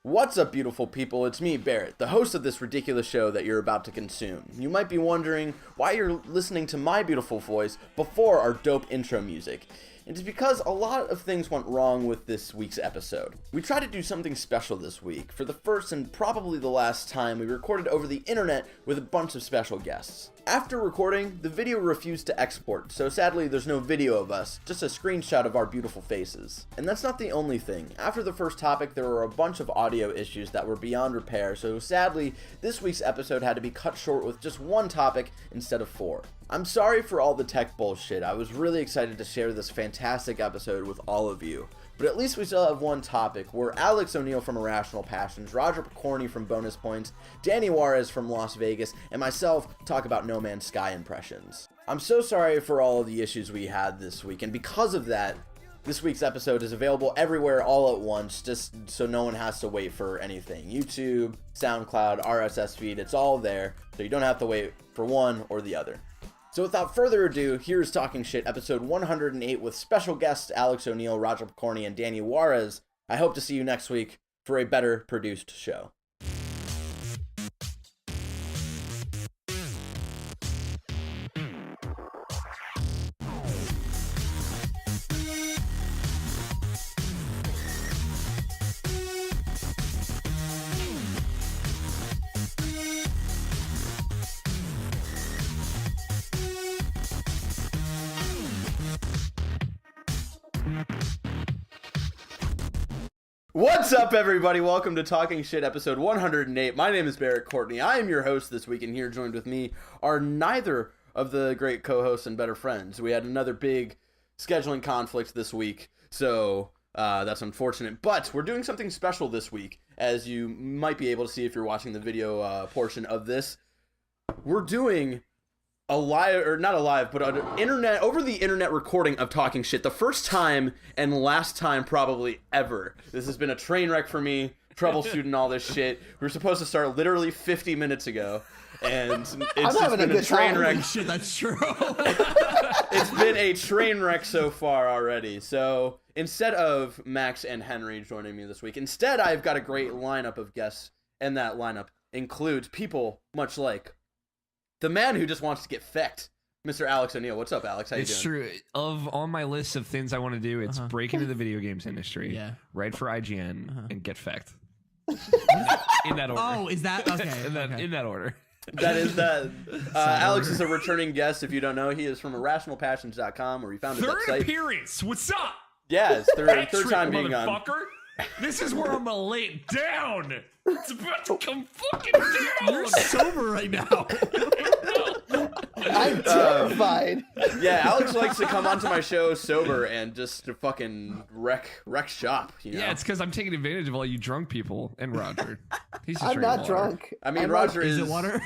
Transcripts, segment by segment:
What's up, beautiful people? It's me, Barrett, the host of this ridiculous show that you're about to consume. You might be wondering why you're listening to my beautiful voice before our dope intro music. It's because a lot of things went wrong with this week's episode. We tried to do something special this week. For the first and probably the last time, we recorded over the internet with a bunch of special guests. After recording, the video refused to export, so sadly there's no video of us, just a screenshot of our beautiful faces. And that's not the only thing. After the first topic, there were a bunch of audio issues that were beyond repair, so sadly, this week's episode had to be cut short with just one topic instead of 4. I'm sorry for all the tech bullshit. I was really excited to share this fantastic episode with all of you. But at least we still have one topic, where Alex O'Neill from Irrational Passions, Roger Pokorny from Bonus Points, Danny Juarez from Las Vegas, and myself talk about No Man's Sky impressions. I'm so sorry for all of the issues we had this week, and because of that, this week's episode is available everywhere all at once, just so no one has to wait for anything. YouTube, SoundCloud, RSS feed, it's all there, so you don't have to wait for one or the other. So without further ado, here's Talking Shit, episode 108, with special guests Alex O'Neill, Roger Pokorny, and Danny Juarez. I hope to see you next week for a better produced show. What's up, everybody? Welcome to Talking Shit, episode 108. My name is Barrett Courtney. I am your host this week, and here joined with me are neither of the great co-hosts and better friends. We had another big scheduling conflict this week, so that's unfortunate. But we're doing something special this week, as you might be able to see if you're watching the video portion of this. We're doing a live, or not a live, but an over the internet recording of Talking Shit. The first time and last time probably ever. This has been a train wreck for me, troubleshooting all this shit. We were supposed to start literally 50 minutes ago, and it's been a train wreck. Holy shit, that's true. It's been a train wreck so far already. So instead of Max and Henry joining me this week, instead I've got a great lineup of guests, and that lineup includes people much like the man who just wants to get fecked, Mr. Alex O'Neill. What's up, Alex? How you doing? It's true. On my list of things I want to do, it's break into the video games industry, write for IGN, and get fecked. In that order. Oh, is that okay? In that order. That is that. Alex is a returning guest. If you don't know, he is from irrationalpassions.com, where he founded that site. Third appearance. What's up? Yeah, it's third time being on. Motherfucker. This is where I'm gonna lay it down. It's about to come fucking down. You're sober right now. I'm terrified. Yeah, Alex likes to come onto my show sober and just to fucking wreck shop. You know? Yeah, it's because I'm taking advantage of all you drunk people and Roger. He's just I'm drinking not water. drunk. I mean, I'm Roger like, is it water?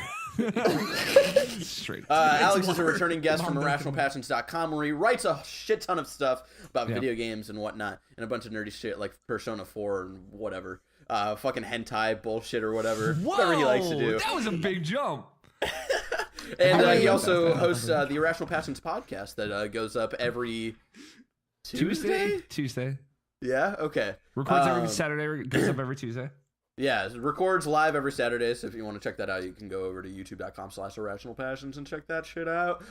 Straight. Alex is a water. returning guest from Mom, irrationalpassions.com, where he writes a shit ton of stuff about video games and whatnot, and a bunch of nerdy shit like Persona 4 and whatever. Fucking hentai bullshit or whatever. Whatever he likes to do. That was a big jump. And he also hosts the Irrational Passions podcast that goes up every Tuesday? Yeah? Okay. Records every Saturday, goes up every Tuesday. Yeah, it records live every Saturday, so if you want to check that out, you can go over to youtube.com/irrationalpassions and check that shit out.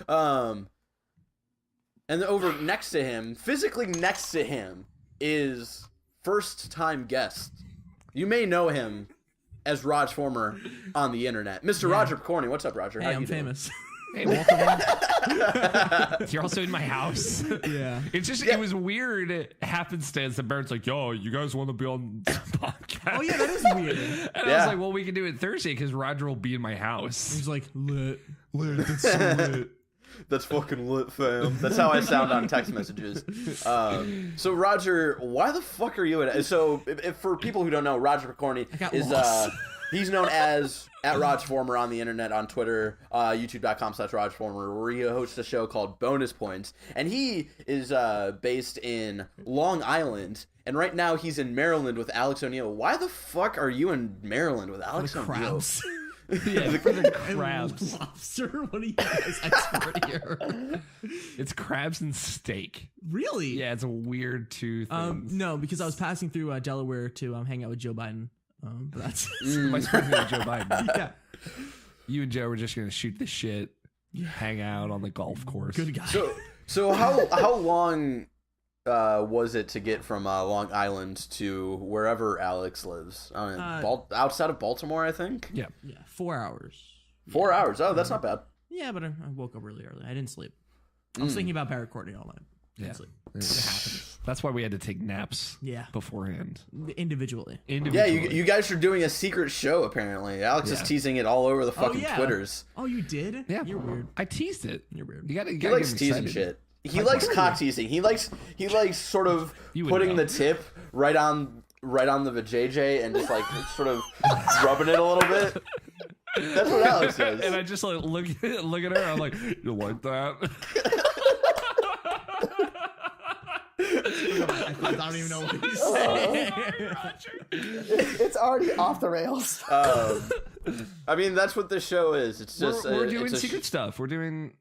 And over next to him, physically next to him, is first-time guest. You may know him as Raj Former on the internet. Mr. Roger Pokorny. What's up, Roger? Hey, How you I'm doing? famous. Hey, welcome. You're also in my house. Yeah. It's just, it was weird happenstance that Barrett's like, yo, you guys want to be on the podcast? Oh, yeah, that is weird. And I was like, well, we can do it Thursday because Roger will be in my house. He's like, lit, that's so lit. That's fucking lit, fam. That's how I sound on text messages. So, Roger, why the fuck are you at... So, if for people who don't know, Roger Pokorny is... he's known as @RajFormer on the internet, on Twitter, youtube.com/RajFormer, where he hosts a show called Bonus Points. And he is based in Long Island. And right now, he's in Maryland with Alex O'Neill. Why the fuck are you in Maryland with Alex O'Neill? Crabs. Yeah, for the crabs. Lobster? What are you guys expert here? It's crabs and steak. Really? Yeah, it's a weird two things. No, because I was passing through Delaware to hang out with Joe Biden But that's Vice President Joe Biden. yeah. You and Joe were just gonna shoot the shit, hang out on the golf course. Good guy. So how long was it to get from Long Island to wherever Alex lives? Outside of Baltimore, I think. Yeah. 4 hours. 4 hours. Oh, that's not bad. Yeah, but I woke up really early. I didn't sleep. I was thinking about Barrett Courtney all night. Yeah. Sleep. It happens. That's why we had to take naps. Yeah. Beforehand. Individually. Yeah, you guys are doing a secret show apparently. Alex is teasing it all over the fucking Twitters. Oh, you did? Yeah. You're weird. I teased it. You're weird. You He likes teasing shit. He likes cock teasing. He likes sort of putting the tip right on the vajayjay and just like sort of rubbing it a little bit. That's what Alex does. And I just like look at her. I'm like, you like that? I don't even know what he's saying. It's already off the rails. I mean, that's what this show is. It's just we're doing secret stuff. We're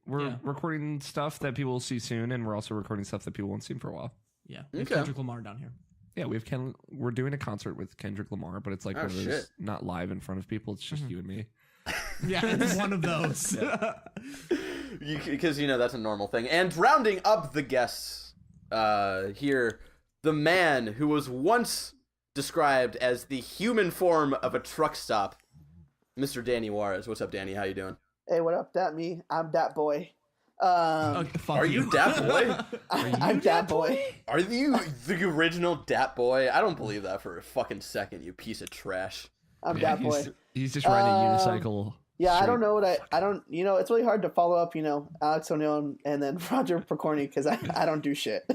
recording stuff that people will see soon, and we're also recording stuff that people won't see for a while. Yeah, we have Kendrick Lamar down here. Yeah, we're doing a concert with Kendrick Lamar, but it's like one of those not live in front of people. It's just you and me. Yeah, it's one of those. Because that's a normal thing. And rounding up the guests here, the man who was once described as the human form of a truck stop, Mr. Danny Juarez. What's up, Danny? How you doing? Hey, what up? That me. I'm that boy. Are you Dat Boy? I'm Dat Boy. Are you the original Dat Boy? I don't believe that for a fucking second, you piece of trash. I'm Dat Boy. He's just riding a unicycle. Yeah, I don't know what I don't. It's really hard to follow up. Alex O'Neill and then Roger Pokorny because I don't do shit.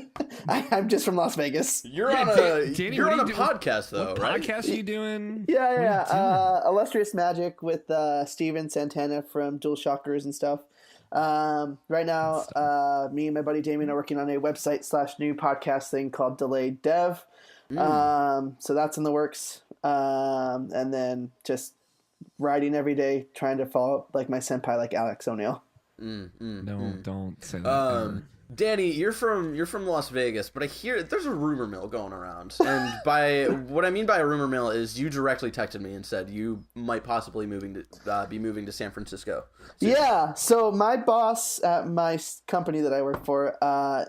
I'm just from Las Vegas. You're on a podcast though, what right? Podcast are you doing? Yeah. Illustrious Magic with Steven Santana from Dual Shockers and stuff. Right now, me and my buddy Damien are working on a website/new podcast thing called Delayed Dev. So that's in the works. And then just writing every day, trying to follow up like my senpai, like Alex O'Neill. No, don't say that. Danny, you're from Las Vegas, but I hear there's a rumor mill going around. And by what I mean by a rumor mill is you directly texted me and said you might possibly be moving to San Francisco. Yeah, so my boss at my company that I work for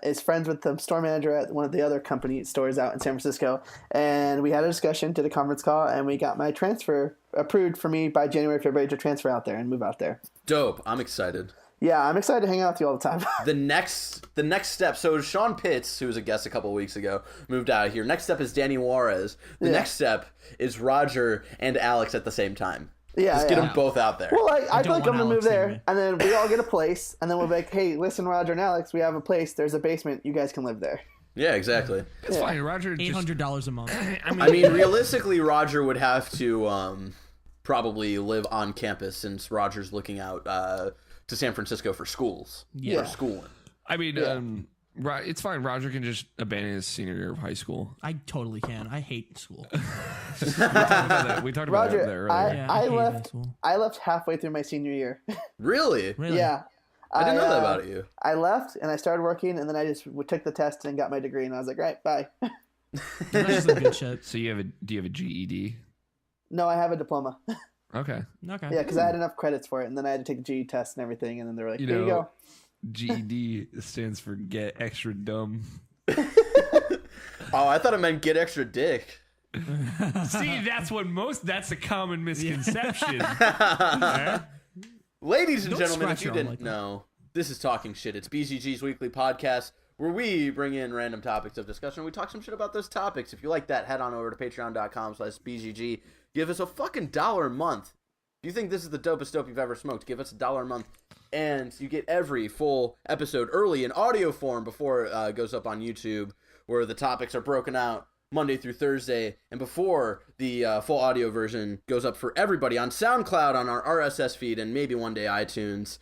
is friends with the store manager at one of the other company stores out in San Francisco, and we had a discussion, did a conference call, and we got my transfer approved for me by January, February to transfer out there and move out there. Dope. I'm excited. Yeah, I'm excited to hang out with you all the time. The next step. So Sean Pitts, who was a guest a couple of weeks ago, moved out of here. Next step is Danny Juarez. The next step is Roger and Alex at the same time. Yeah, Just get them both out there. Well, I feel like I'm going to move there, and then we all get a place, and then we'll be like, hey, listen, Roger and Alex, we have a place. There's a basement. You guys can live there. Yeah, exactly. It's fine. Roger $800 a month. I mean, realistically, Roger would have to probably live on campus since Roger's looking out to San Francisco for schooling. I mean, it's fine. Roger can just abandon his senior year of high school. I totally can. I hate school. We talked about Roger, that earlier. I left halfway through my senior year. Really? Yeah. I didn't know that about you. I left and I started working, and then I just took the test and got my degree, and I was like, right, bye. That's some good shit. So do you have a GED? No, I have a diploma. Okay. Yeah, because I had enough credits for it, and then I had to take a GE test and everything, and then they were like, here you go. GED stands for Get Extra Dumb. Oh, I thought it meant Get Extra Dick. See, that's a common misconception. Ladies and gentlemen, if you didn't know, this is Talking Shit. It's BGG's weekly podcast where we bring in random topics of discussion. We talk some shit about those topics. If you like that, head on over to patreon.com/BGG. Give us a fucking $1 a month. If you think this is the dopest dope you've ever smoked, give us $1 a month. And you get every full episode early in audio form before it goes up on YouTube, where the topics are broken out Monday through Thursday, and before the full audio version goes up for everybody on SoundCloud, on our RSS feed, and maybe one day iTunes.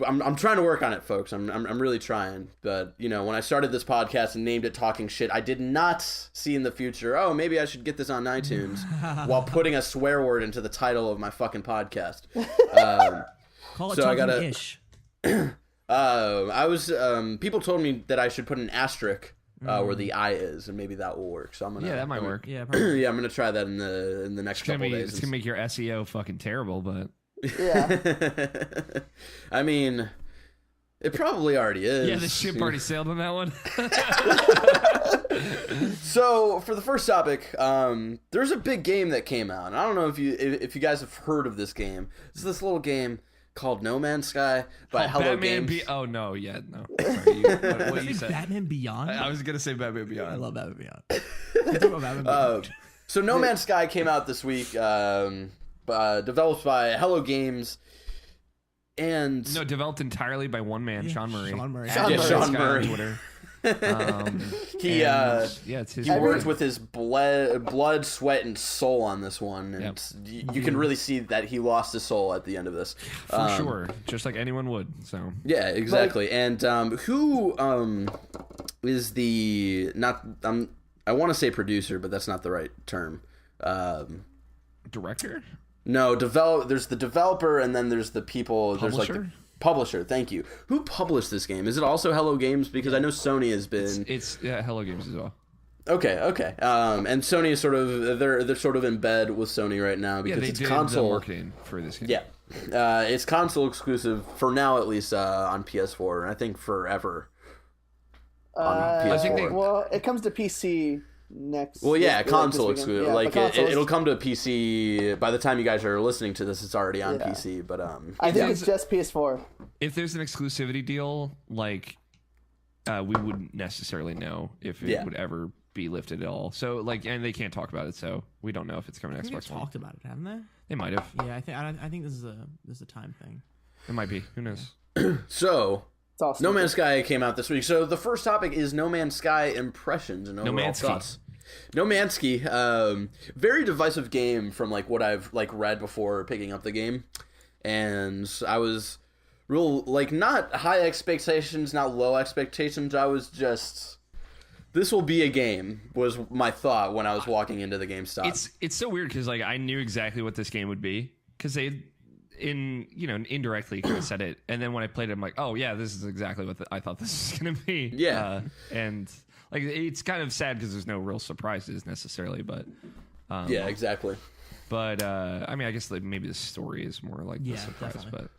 I'm trying to work on it, folks. I'm really trying. But, when I started this podcast and named it Talking Shit, I did not see in the future, oh, maybe I should get this on iTunes while putting a swear word into the title of my fucking podcast. Call it Talking-ish. People told me that I should put an asterisk where the I is, and maybe that will work. So I'm gonna. Yeah, that might work. Yeah, probably. Yeah, I'm gonna try that in the next couple days. It's gonna make your SEO fucking terrible, but Yeah. I mean, it probably already is. yeah, the ship already sailed on that one. So for the first topic, there's a big game that came out. And I don't know if you guys have heard of this game. It's this little game called No Man's Sky by Hello Batman Games. Oh no, yeah, no. Sorry, what you said? Batman Beyond? I was gonna say Batman I Beyond. love Batman Beyond. I talk about Batman Beyond. So No Man's Sky came out this week, developed by Hello Games, and No, developed entirely by one man, Sean Murray. Sean Murray. At Yeah, Sean Sky Murray. on Twitter. he it's his he work. worked with his blood, sweat, and soul on this one, and you can really see that he lost his soul at the end of this. For sure, just like anyone would. So Yeah, exactly. And who is the not? I want to say producer, but that's not the right term. director. No, There's the developer, and then there's the people. There's like the publisher. Thank you. Who published this game? Is it also Hello Games? Because I know Sony has been. It's Hello Games as well. Okay. And Sony is sort of they're sort of in bed with Sony right now because Yeah, they it's did console the marketing for this game. Yeah, it's console exclusive for now, at least on PS4, and I think forever on PS4. I think well, it comes to PC next. Well, yeah, console this weekend. exclusive. Yeah, like but consoles- it'll come to PC by the time you guys are listening to this. It's already on PC, but I think it's just PS4. If there's an exclusivity deal, like we wouldn't necessarily know if it would ever be lifted at all. So like, and they can't talk about it, so we don't know if it's coming to I think Xbox they've One. talked about it, haven't they? They might have. Yeah, I think this is a time thing. It might be. Who knows? so It's all No stupid. Man's Sky came out this week. So the first topic is No Man's Sky impressions and overall Man's thoughts. No Man's Sky, very divisive game from like what I've like read before picking up the game, and I was real like not high expectations, not low expectations. I was just, this will be a game was my thought when I was walking into the GameStop. It's so weird because like I knew exactly what this game would be because they indirectly kind of said it, and then when I played it, I'm like, oh yeah, this is exactly what I thought this was gonna be. Yeah. And like it's kind of sad because there's no real surprises necessarily, but yeah, exactly. But I mean, I guess like maybe the story is more like the surprise. Definitely.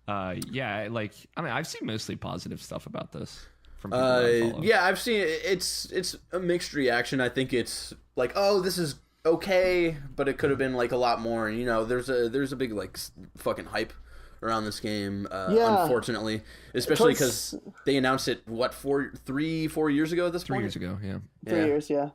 But yeah, like I mean, I've seen mostly positive stuff about this from people that I follow. Yeah, I've seen it. It's a mixed reaction. I think it's like, oh, this is okay, but it could have been like a lot more. And you know, there's a big like fucking hype around this game. Unfortunately, especially because they announced it 4 years ago at this 3 point. years ago. Yeah. 3 years, yeah.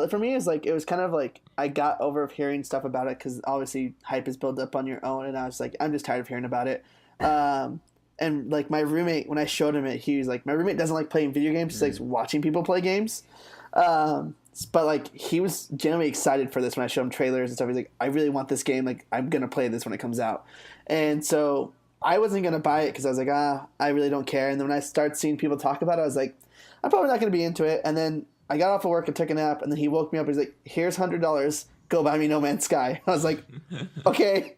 For me, it's like it was kind of like I got over of hearing stuff about it because obviously hype is built up on your own, and I was like, I'm just tired of hearing about it. And like my roommate, when I showed him it, he was like, my roommate doesn't like playing video games; he likes watching people play games. But like he was genuinely excited for this when I showed him trailers and stuff. He's like, I really want this game. Like I'm gonna play this when it comes out. And so I wasn't gonna buy it because I was like, I really don't care. And then when I started seeing people talk about it, I was like, I'm probably not gonna be into it. And then I got off of work and took a nap, and then he woke me up. He's like, here's $100. Go buy me No Man's Sky. I was like, okay.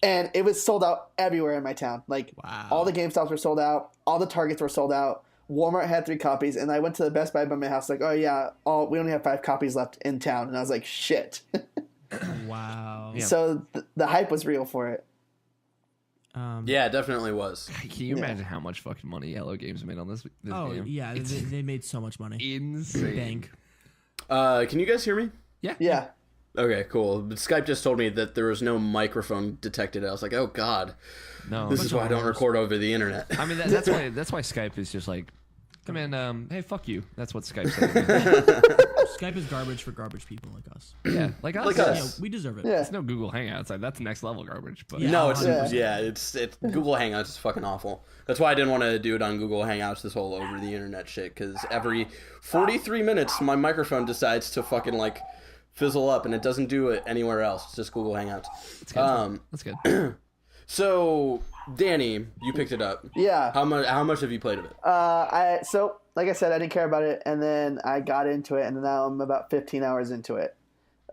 And it was sold out everywhere in my town. Like all the GameStops were sold out. All the Targets were sold out. Walmart had 3 copies, and I went to the Best Buy by my house. Like, oh yeah, we only have 5 copies left in town. And I was like, shit. Wow. Yeah. So the hype was real for it. Yeah, it definitely was. Can you imagine how much fucking money Hello Games made on this game? Yeah, they made so much money. Insane. Bank. Can you guys hear me? Yeah. Okay, cool. But Skype just told me that there was no microphone detected. I was like, oh god, No, this is why I don't record over the internet. I mean, that's why Skype is just like, come in, hey, fuck you. That's what Skype said. Skype is garbage for garbage people like us. Yeah, like us. Like us. Yeah, we deserve it. Yeah. It's no Google Hangouts. Like, that's next level garbage. But Yeah. No, it's 100%. it's Google Hangouts is fucking awful. That's why I didn't want to do it on Google Hangouts, this whole over the internet shit, because every 43 minutes my microphone decides to fucking like fizzle up, and it doesn't do it anywhere else. It's just Google Hangouts. That's good. That's good. So Danny, you picked it up. Yeah. How much have you played of it? So like I said, I didn't care about it, and then I got into it, and now I'm about 15 hours into it.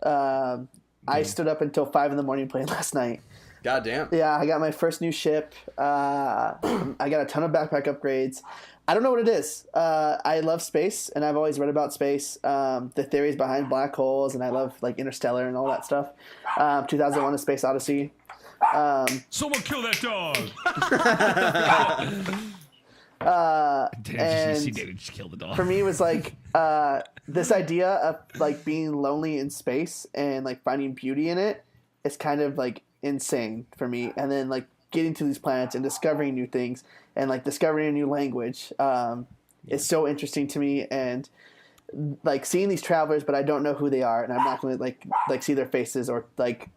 I stood up until 5 in the morning playing last night. Goddamn. Yeah, I got my first new ship. I got a ton of backpack upgrades. I don't know what it is. I love space, and I've always read about space, the theories behind black holes, and I love like Interstellar and all that stuff. 2001: A Space Odyssey. Someone kill that dog. Just kill the dog. For me, it was like this idea of like being lonely in space and like finding beauty in it is kind of like insane for me. And then like getting to these planets and discovering new things and like discovering a new language is so interesting to me. And like seeing these travelers, but I don't know who they are, and I'm not going to like see their faces or like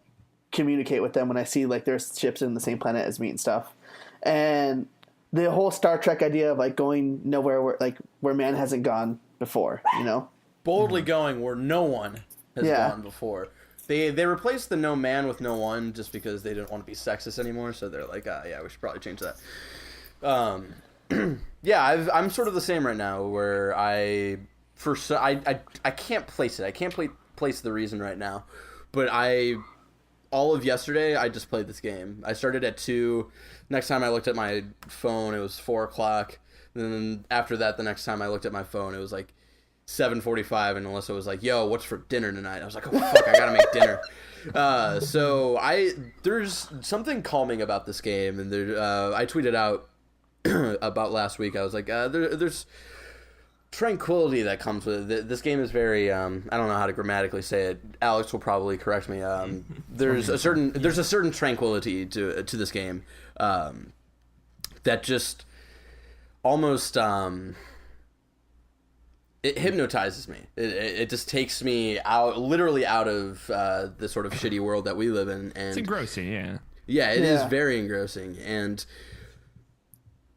communicate with them when I see like their ships in the same planet as me and stuff. And the whole Star Trek idea of like going nowhere where man hasn't gone before, you know, boldly going where no one has gone before. They replaced the no man with no one just because they didn't want to be sexist anymore. So they're like, yeah, we should probably change that. Yeah, I'm sort of the same right now, where I can't place it. I can't place the reason right now, but all of yesterday I just played this game. I started at 2. Next time I looked at my phone, it was 4 o'clock. And then after that, the next time I looked at my phone, it was like 7:45, and Alyssa was like, "Yo, what's for dinner tonight?" I was like, "Oh fuck, I gotta make dinner." So there's something calming about this game, and I tweeted out about last week. I was like, there's tranquility that comes with it. This game is very I don't know how to grammatically say it. Alex will probably correct me. There's a certain tranquility to this game that just almost it hypnotizes me. It just takes me literally out of the sort of shitty world that we live in. And it's engrossing, yeah. Yeah, it is very engrossing. And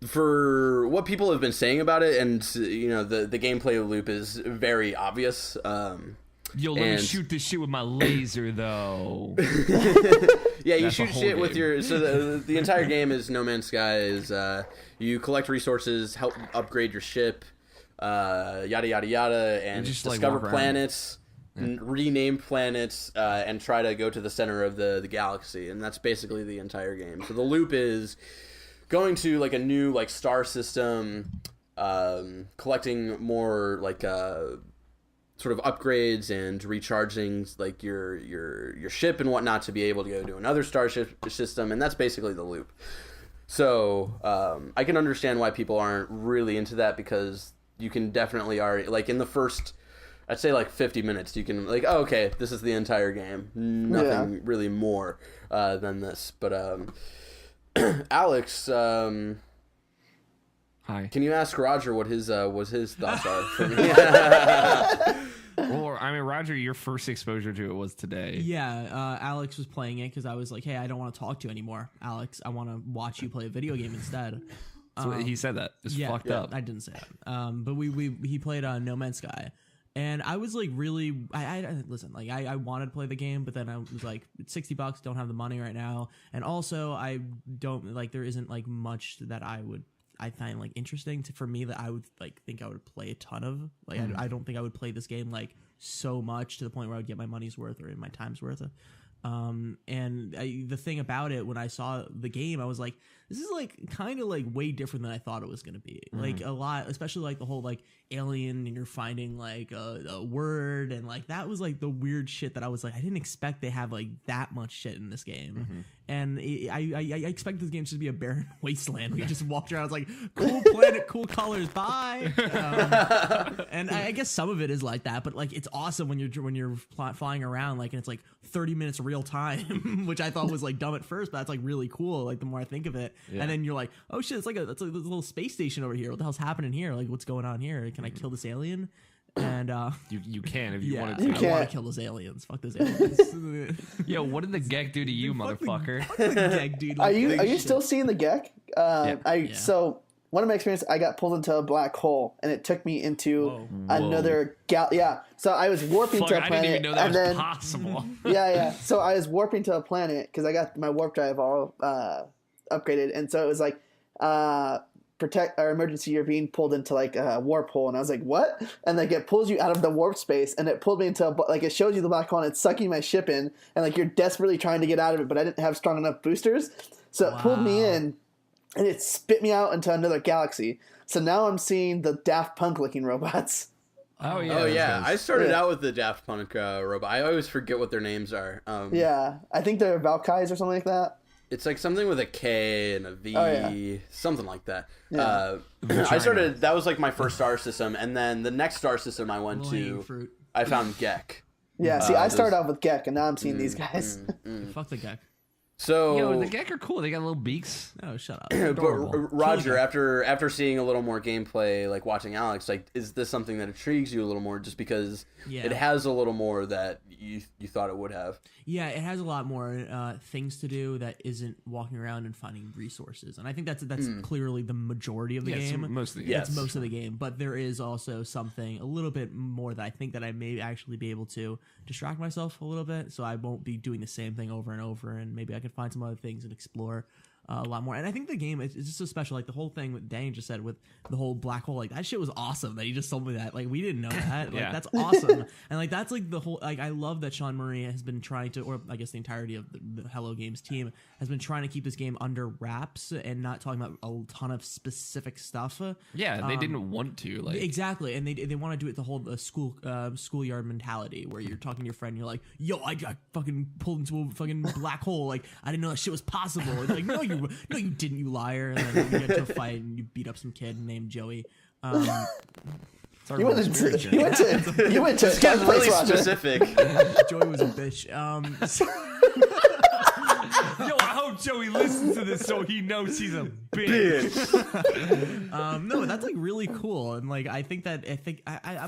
for what people have been saying about it, and you know, the gameplay loop is very obvious. Yo, let me shoot this shit with my laser, though. Yeah, you shoot shit with your... So the entire game is No Man's Sky. Is you collect resources, help upgrade your ship, yada, yada, yada, and just discover planets, rename planets, and try to go to the center of the galaxy. And that's basically the entire game. So the loop is going to like a new like star system, collecting more like sort of upgrades and recharging like your ship and whatnot to be able to go to another starship system, and that's basically the loop. So I can understand why people aren't really into that, because you can definitely already, like in the first, I'd say like 50 minutes, you can like, oh, okay, this is the entire game. Nothing really more than this. But Alex, hi. Can you ask Roger what his thoughts are for me? Well, I mean, Roger, your first exposure to it was today. Yeah, Alex was playing it because I was like, hey, I don't want to talk to you anymore, Alex. I want to watch you play a video game instead. So he said that. It's fucked up. I didn't say that. But he played No Man's Sky. And I was like, really, listen, like I wanted to play the game, but then I was like, it's $60, don't have the money right now. And also I don't like, there isn't like much that I find like interesting for me that I would like think I would play a ton of. Like I don't think I would play this game like so much to the point where I would get my money's worth or my time's worth. The thing about it, when I saw the game, I was like, this is like kind of like way different than I thought it was going to be. Like a lot, especially like the whole like alien and you're finding like a word, and like that was like the weird shit that I was like, I didn't expect they have like that much shit in this game. And I expect this game to be a barren wasteland. We just walked around, I was like, cool planet, cool colors, bye. And I guess some of it is like that, but like it's awesome when you're flying around, like, and it's like 30 minutes real time, which I thought was like dumb at first, but that's like really cool. Like the more I think of it, and then you're like, oh shit, it's like this little space station over here. What the hell's happening here? Like what's going on here? Can I kill this alien? And you can if you wanted to. I want to kill those aliens. Fuck those aliens. Yo, what did the Gek do to you, motherfucker? Fuck the Gek, dude. Are you still seeing the Gek? So one of my experiences, I got pulled into a black hole, and it took me into another so I was warping to a planet. I didn't even know that was possible. So I was warping to a planet because I got my warp drive all upgraded, and so it was like protect our emergency, you're being pulled into like a warp hole. And I was like, what? And like it pulls you out of the warp space, and it pulled me into like it shows you the black hole, and it's sucking my ship in, and like you're desperately trying to get out of it, but I didn't have strong enough boosters, so it pulled me in, and it spit me out into another galaxy. So now I'm seeing the Daft Punk looking robots. Oh yeah. Oh yeah. I started out with the Daft Punk robot. I always forget what their names are. Yeah, I think they're Valkyries or something like that. It's like something with a K and a V, something like that. Yeah. I started. That was like my first star system, and then the next star system I went to, I found Gek. Yeah. See, I started off with Gek, and now I'm seeing these guys. Fuck the Gek. So Yo, the Gek are cool. They got little beaks. Oh, shut up. but Roger, after seeing a little more gameplay, like watching Alex, like, is this something that intrigues you a little more, just because it has a little more that you thought it would have? Yeah, it has a lot more things to do that isn't walking around and finding resources, and I think that's clearly the majority of the game. Most of the game. That's most of the game, but there is also something a little bit more that I think that I may actually be able to distract myself a little bit, so I won't be doing the same thing over and over, and maybe I could find some other things and explore a lot more. And I think the game is just so special. Like the whole thing with Danny just said with the whole black hole, like that shit was awesome that he just told me that. Like we didn't know that. Like that's awesome. And like that's like the whole, like I love that Sean Murray has been trying to, or I guess the entirety of the Hello Games team has been trying to keep this game under wraps and not talking about a ton of specific stuff. Yeah, they didn't want to. Like exactly, and they want to do it the whole schoolyard mentality where you're talking to your friend, and you're like, yo, I got fucking pulled into a fucking black hole. Like I didn't know that shit was possible. And like no, you didn't, you liar. And then you get into a fight and you beat up some kid named Joey. You went to It's getting really specific. Joey was a bitch. Yo, I hope Joey listens to this so he knows he's a bitch. No, that's like really cool, and like I think I'm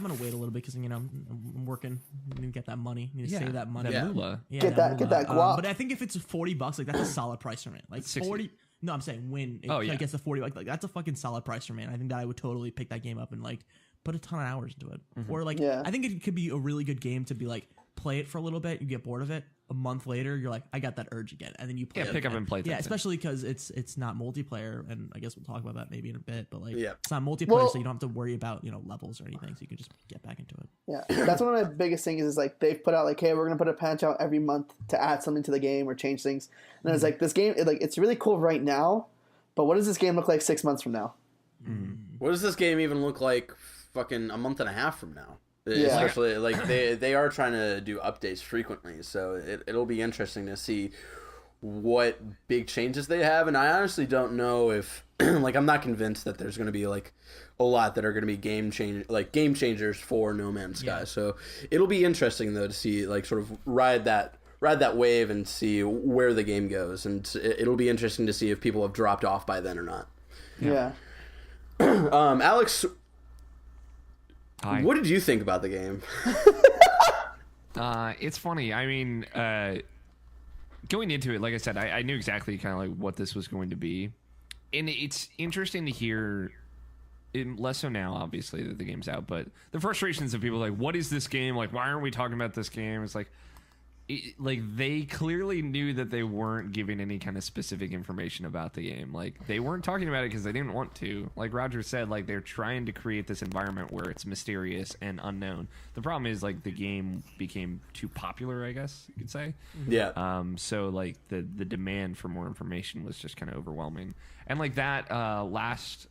gonna wait a little bit because I'm working, I need to get that money, I need to save that money. Get that guap. But I think if it's $40, like that's a solid price for me. Like 40. No, I'm saying when it gets to 40, like that's a fucking solid price for me. And I think that I would totally pick that game up and like put a ton of hours into it. Or like I think it could be a really good game to be like play it for a little bit, you get bored of it. A month later, you're like, I got that urge again, and then you play it pick again. up and play. Yeah, especially because it's not multiplayer, and I guess we'll talk about that maybe in a bit. But like, it's not multiplayer, so you don't have to worry about levels or anything. So you can just get back into it. Yeah, that's one of my biggest things is like they've put out like, hey, we're gonna put a patch out every month to add something to the game or change things. And I was like, this game, it's really cool right now, but what does this game look like 6 months from now? What does this game even look like fucking a month and a half from now? Especially like they are trying to do updates frequently, so it'll be interesting to see what big changes they have. And I honestly don't know if like I'm not convinced that there's going to be like a lot that are going to be game changers for No Man's Sky. So it'll be interesting though to see like sort of ride that wave and see where the game goes, and it'll be interesting to see if people have dropped off by then or not. Alex, hi. What did you think about the game? It's funny. I mean, going into it, like I said, I knew exactly kind of like what this was going to be, and it's interesting to hear. Less so now, obviously, that the game's out, but the frustrations of people like, what is this game? Like, why aren't we talking about this game? It's like, they clearly knew that they weren't giving any kind of specific information about the game. Like, they weren't talking about it because they didn't want to. Like Roger said, like, they're trying to create this environment where it's mysterious and unknown. The problem is, like, the game became too popular, I guess you could say. Yeah. So, like, the demand for more information was just kind of overwhelming. And, like, that last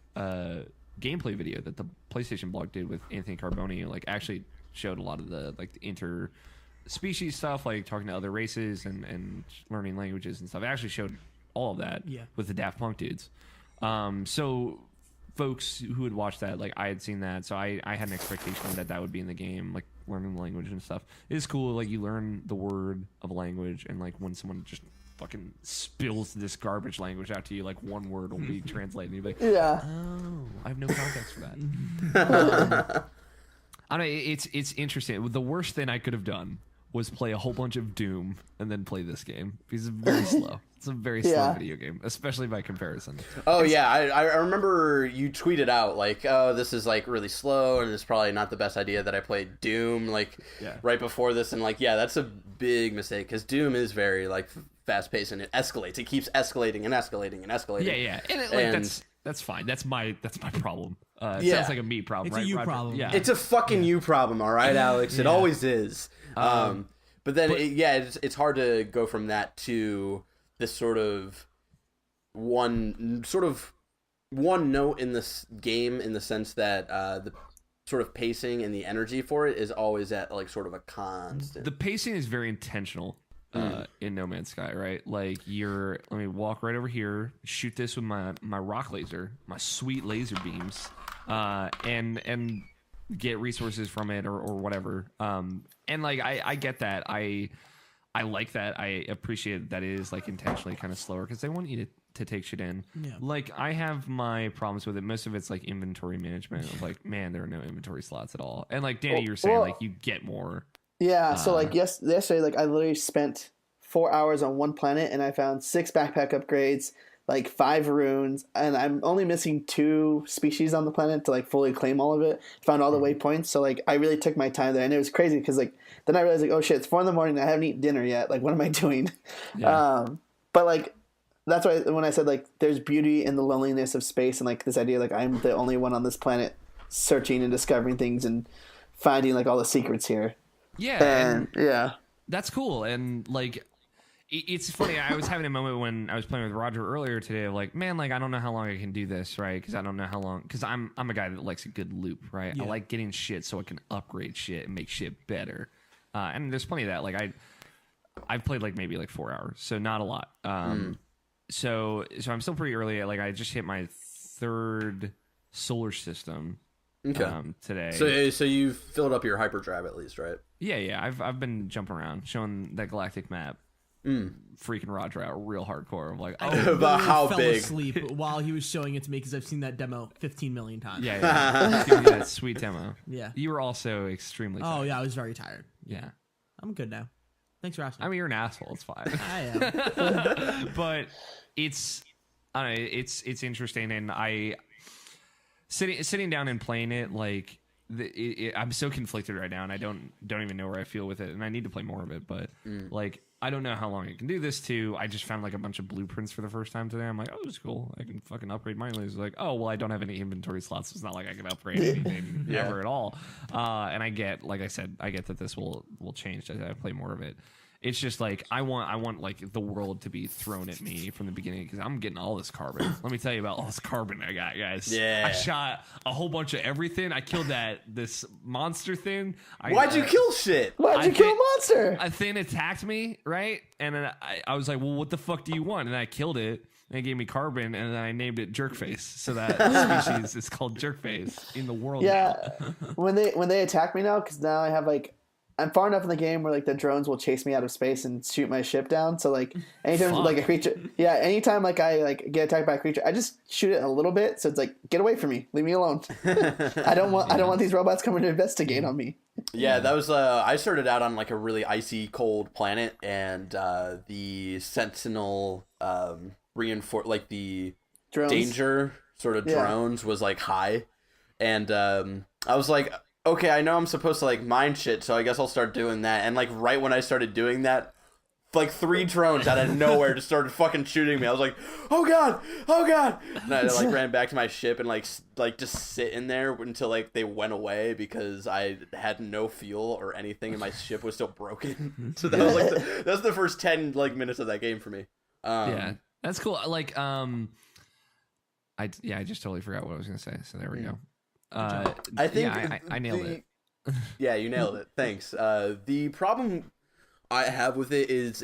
gameplay video that the PlayStation blog did with Anthony Carboni, like, actually showed a lot of the, like, the interspecies stuff, like talking to other races and learning languages and stuff. It actually showed all of that with the Daft Punk dudes. So folks who had watched that, like I had seen that, so I had an expectation that would be in the game, like learning the language and stuff. It is cool, like you learn the word of a language, and like when someone just fucking spills this garbage language out to you, like one word will be translated, and you'll be like, oh, I have no context for that. I don't know, it's interesting. The worst thing I could have done was play a whole bunch of Doom and then play this game because it's very slow. It's a very slow video game, especially by comparison. Oh, yeah. I remember you tweeted out, like, oh, this is, like, really slow, and it's probably not the best idea that I played Doom, like, right before this. And, like, yeah, that's a big mistake because Doom is very, like, fast-paced, and it escalates. It keeps escalating and escalating and escalating. Yeah. And, That's fine. That's my problem. It Yeah. sounds like a me problem. It's right, a you Roger? problem. Yeah. It's a fucking you problem, all right, Alex. It Yeah. always is. But then, it's hard to go from that to this sort of one note in this game, in the sense that the sort of pacing and the energy for it is always at like sort of a constant. The pacing is very intentional in No Man's Sky, right? Like let me walk right over here, shoot this with my rock laser, my sweet laser beams, and get resources from it or whatever. And like I get that. I like that. I appreciate that it is like intentionally kind of slower because they want you to take shit in. Yeah. Like I have my problems with it. Most of it's like inventory management. Of like, man, there are no inventory slots at all. And like Danny, you were saying like you get more. Yeah, so like yesterday, like I literally spent 4 hours on one planet and I found 6 backpack upgrades, like 5 runes, and I'm only missing 2 species on the planet to like fully claim all of it. Found all the waypoints, so like I really took my time there, and it was crazy because like then I realized like, oh shit, it's 4 a.m. and I haven't eaten dinner yet. Like what am I doing? Yeah. But like that's why when I said like there's beauty in the loneliness of space and like this idea like I'm the only one on this planet searching and discovering things and finding like all the secrets here. Yeah. And yeah. That's cool. And like it's funny, I was having a moment when I was playing with Roger earlier today of like, man, like I don't know how long I can do this, right? Because I don't know how long, because I'm a guy that likes a good loop, right? Yeah. I like getting shit so I can upgrade shit and make shit better. And there's plenty of that. Like I've played like maybe like 4 hours, so not a lot. So I'm still pretty early. Like I just hit my 3rd solar system today. So you've filled up your hyperdrive at least, right? Yeah. I've been jumping around, showing that galactic map. Freaking Roger out real hardcore of like, I oh, literally about how fell big. asleep while he was showing it to me because I've seen that demo 15 million times. yeah. Give me that sweet demo. Yeah. You were also extremely tired. Oh yeah, I was very tired. Yeah. I'm good now. Thanks for asking. I mean, you're an asshole. It's fine. I am. But it's, I don't know, it's interesting, and I sitting down and playing it, like I'm so conflicted right now, and I don't even know where I feel with it, and I need to play more of it. But like I don't know how long I can do this to. I just found like a bunch of blueprints for the first time today. I'm like, oh, this is cool. I can fucking upgrade mine. It's like, oh, well, I don't have any inventory slots. So it's not like I can upgrade anything ever at all. And I get, like I said, I get that this will change as I play more of it. It's just like I want like the world to be thrown at me from the beginning because I'm getting all this carbon. Let me tell you about all this carbon I got, guys. Yeah. I shot a whole bunch of everything. I killed this monster thing. Why'd you kill shit? Why'd you kill a monster? A thing attacked me, right? And then I was like, well, what the fuck do you want? And I killed it. And it gave me carbon, and then I named it Jerkface. So that species is called Jerkface in the world. Yeah, now. when they attack me now, because now I have like I'm far enough in the game where like the drones will chase me out of space and shoot my ship down. So like anytime like a creature, anytime like I like get attacked by a creature, I just shoot it a little bit. So it's like get away from me, leave me alone. I don't want these robots coming to investigate on me. Yeah, that was I started out on like a really icy cold planet, and the Sentinel reinforce like the Drones. danger sort of drones was like high, and I was like, okay, I know I'm supposed to like mine shit, so I guess I'll start doing that. And like right when I started doing that, like 3 drones out of nowhere just started fucking shooting me. I was like, oh god, and I like ran back to my ship and like just sit in there until like they went away because I had no fuel or anything and my ship was still broken. So that was like that was the first 10 like minutes of that game for me. Yeah, that's cool. Like I just totally forgot what I was gonna say. So there we go. I think I nailed it. Yeah, you nailed it. Thanks. The problem I have with it is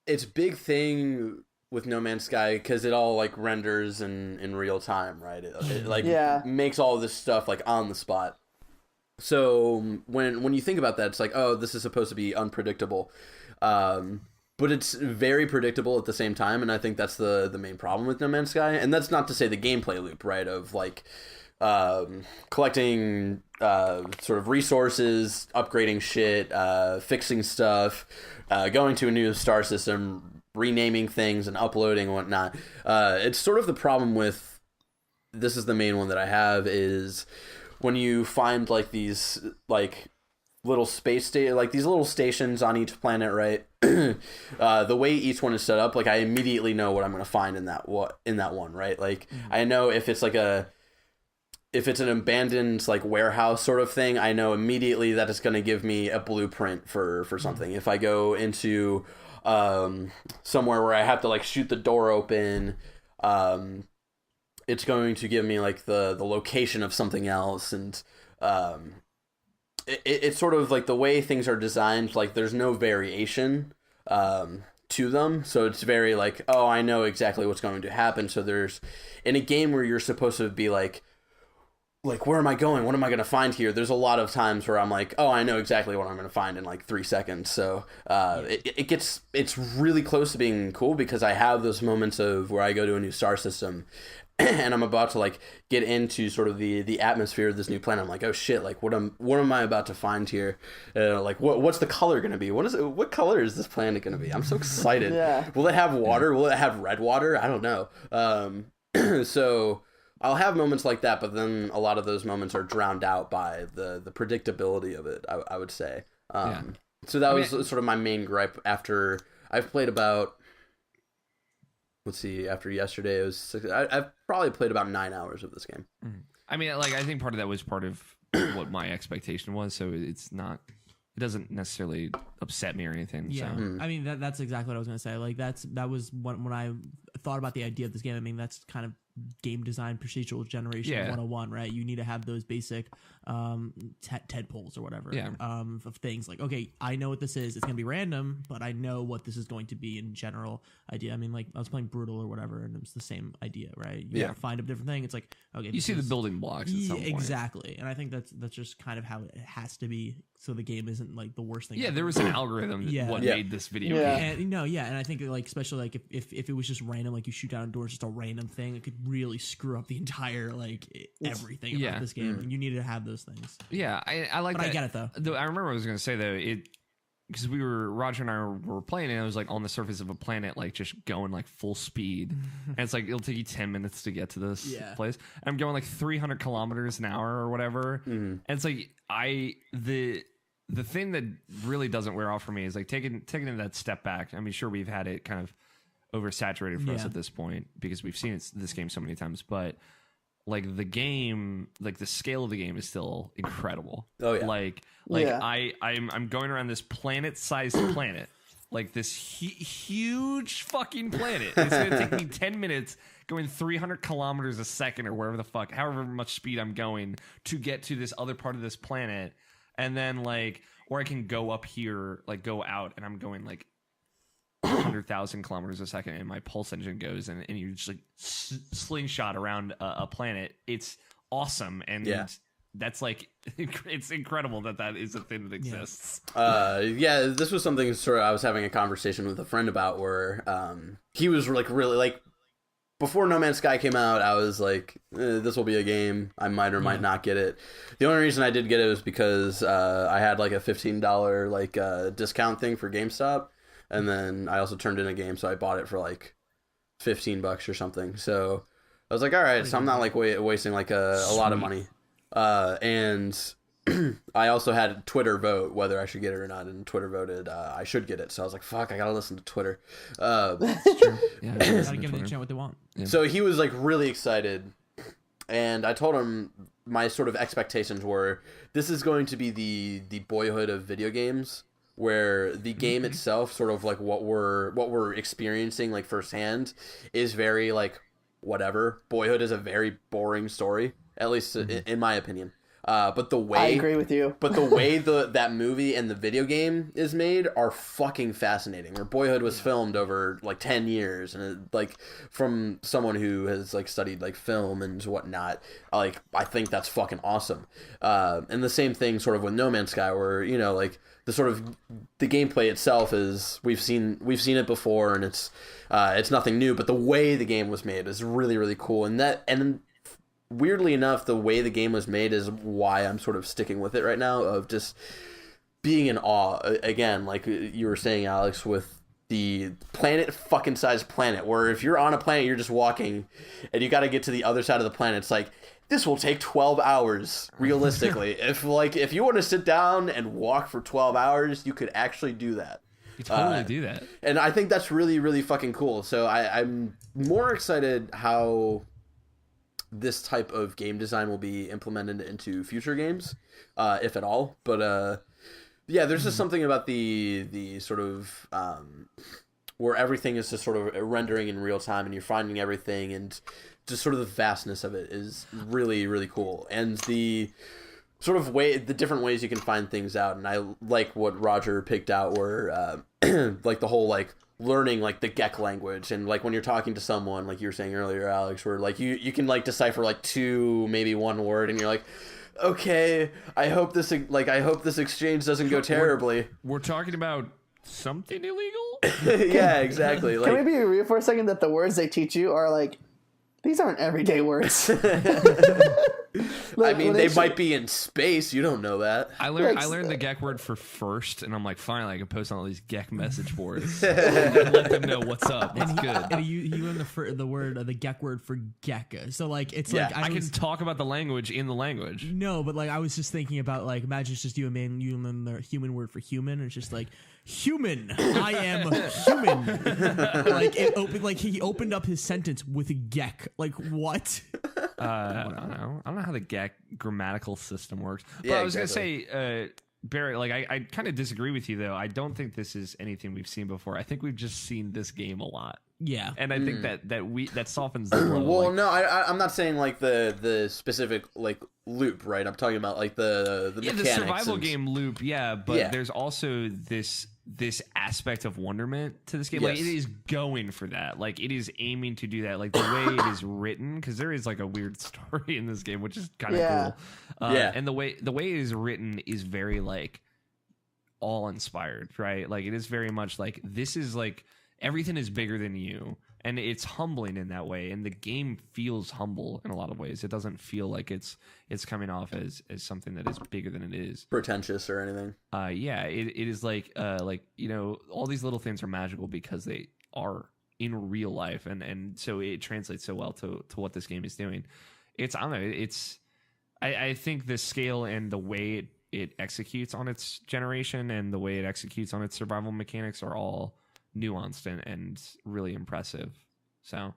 it's big thing with No Man's Sky because it all like renders in real time, right? It like makes all this stuff like on the spot. So when you think about that, it's like, oh, this is supposed to be unpredictable. But it's very predictable at the same time, and I think that's the main problem with No Man's Sky. And that's not to say the gameplay loop, right, of like collecting sort of resources, upgrading shit, fixing stuff, going to a new star system, renaming things and uploading and whatnot. It's sort of the problem with, this is the main one that I have, is when you find like these like little space station, like these little stations on each planet, right? The way each one is set up, like I immediately know what I'm going to find in that one, right? Like I know if it's an abandoned like warehouse sort of thing, I know immediately that it's going to give me a blueprint for something. If I go into somewhere where I have to like shoot the door open, it's going to give me like the location of something else. And it's sort of like the way things are designed, like there's no variation to them, so it's very like, oh, I know exactly what's going to happen. So there's, in a game where you're supposed to be like where am I going, what am I going to find here, there's a lot of times where I'm like, oh, I know exactly what I'm going to find in like 3 seconds. So it's really close to being cool, because I have those moments of where I go to a new star system and I'm about to like get into sort of the atmosphere of this new planet. I'm like, oh shit, like what am I about to find here? Like what's the color gonna be? What color is this planet gonna be? I'm so excited. Yeah. Will it have water? Will it have red water? I don't know. So I'll have moments like that, but then a lot of those moments are drowned out by the predictability of it, I would say. So that was sort of my main gripe after I've played about, let's see, after yesterday, I've probably played about 9 hours of this game. I mean, like, I think part of that was part of what my expectation was, so it doesn't necessarily upset me or anything. Yeah, so. I mean that's exactly what I was gonna say. Like that was when I thought about the idea of this game. I mean, that's kind of game design procedural generation 101, right? You need to have those basic tadpoles or whatever of things like, okay, I know what this is, it's gonna be random, but I know what this is going to be in general idea. I mean, like I was playing Brutal or whatever, and it was the same idea, right? You gotta find a different thing. It's like, okay, you see the building blocks at some point. Exactly. And I think that's just kind of how it has to be, so the game isn't like the worst thing ever. There was an algorithm that made this video game. And I think like, especially like if it was just random, like you shoot down doors, just a random thing, it could really screw up the entire like everything about this game. And you need to have those things. I like but that. I get it though. I remember what I was gonna say though, because Roger and I were playing, and it was like on the surface of a planet, like just going like full speed, and it's like it'll take you 10 minutes to get to this place. And I'm going like 300 kilometers an hour or whatever, and it's like the thing that really doesn't wear off for me is like taking that step back. I mean, sure, we've had it kind of oversaturated for us at this point because we've seen this game so many times, but like the game, like the scale of the game is still incredible. Oh yeah. I'm going around this planet-sized planet, like this huge fucking planet. It's gonna take me 10 minutes going 300 kilometers a second or wherever the fuck, however much speed I'm going to get to this other part of this planet, and then like, or I can go up here, like go out, and I'm going like 100,000 kilometers a second, and my pulse engine goes, and you just like slingshot around a planet. It's awesome, and that's like, it's incredible that is a thing that exists. This was something sort of I was having a conversation with a friend about, where he was like really like, before No Man's Sky came out, I was like, this will be a game. I might or might not get it. The only reason I did get it was because I had like a $15 like discount thing for GameStop. And then I also turned in a game, so I bought it for like $15 or something. So I was like, all right, so I'm not like wasting like a lot of money. And I also had Twitter vote whether I should get it or not, and Twitter voted I should get it. So I was like, fuck, I gotta listen to Twitter. That's true. Yeah, gotta give them a chance what they want. Yeah. So he was like really excited, and I told him my sort of expectations were, this is going to be the Boyhood of video games, where the game itself, sort of like what we're experiencing like firsthand, is very like whatever. Boyhood is a very boring story, at least in my opinion. But the way I agree with you. But the way that movie and the video game is made are fucking fascinating. Where Boyhood was filmed over like 10 years, and it, like from someone who has like studied like film and whatnot, like I think that's fucking awesome. And the same thing sort of with No Man's Sky, where you know like the sort of the gameplay itself is we've seen it before, and it's nothing new. But the way the game was made is really really cool, and weirdly enough, the way the game was made is why I'm sort of sticking with it right now, of just being in awe. Again, like you were saying, Alex, with the planet fucking size planet, where if you're on a planet, you're just walking and you got to get to the other side of the planet. It's like, this will take 12 hours realistically. if you want to sit down and walk for 12 hours, you could actually do that. You totally do that. And I think that's really, really fucking cool. So I'm more excited how this type of game design will be implemented into future games, if at all. But yeah, there's just something about the sort of where everything is just sort of rendering in real time and you're finding everything, and just sort of the vastness of it is really, really cool. And the sort of the different ways you can find things out. And I like what Roger picked out were like the whole like learning like the Gek language, and like when you're talking to someone, like you were saying earlier, Alex, where like you can like decipher like 2, maybe 1 word, and you're like, okay, I hope this exchange doesn't go terribly. We're talking about something illegal? Yeah, exactly. Like, can we be real for a second that the words they teach you are like, these aren't everyday words. I mean, they might be in space. You don't know that. I learned the Gek word for first, and I'm like, finally, I can post on all these Gek message boards and let them know what's up. What's good. And you learn the Gek word for Gecko. So like, it's like I can talk about the language in the language. No, but like I was just thinking about like, imagine it's just you learn the human word for human, and it's just like, human, I am human. Like it opened, like he opened up his sentence with a Gek. Like what? I don't know how the Gek grammatical system works. But Yeah, I was exactly. gonna say, Barrett, like I kind of disagree with you though. I don't think this is anything we've seen before. I think we've just seen this game a lot. Yeah, and I think that softens the blow. Well, like, no, I'm not saying like the specific like loop, right? I'm talking about like the mechanics. The survival game loop, but there's also this aspect of wonderment to this game. Yes. Like it is going for that. Like it is aiming to do that. Like the way it is written, because there is like a weird story in this game, which is kind of cool. And the way it is written is very like all inspired, right? Like it is very much like this is like everything is bigger than you, and it's humbling in that way. And the game feels humble in a lot of ways. It doesn't feel like it's coming off as something that is bigger than it is, pretentious or anything. It is like you know, all these little things are magical because they are in real life, and so it translates so well to what this game is doing. It's I don't know. I think the scale and the way it executes on its generation and the way it executes on its survival mechanics are all nuanced and really impressive. So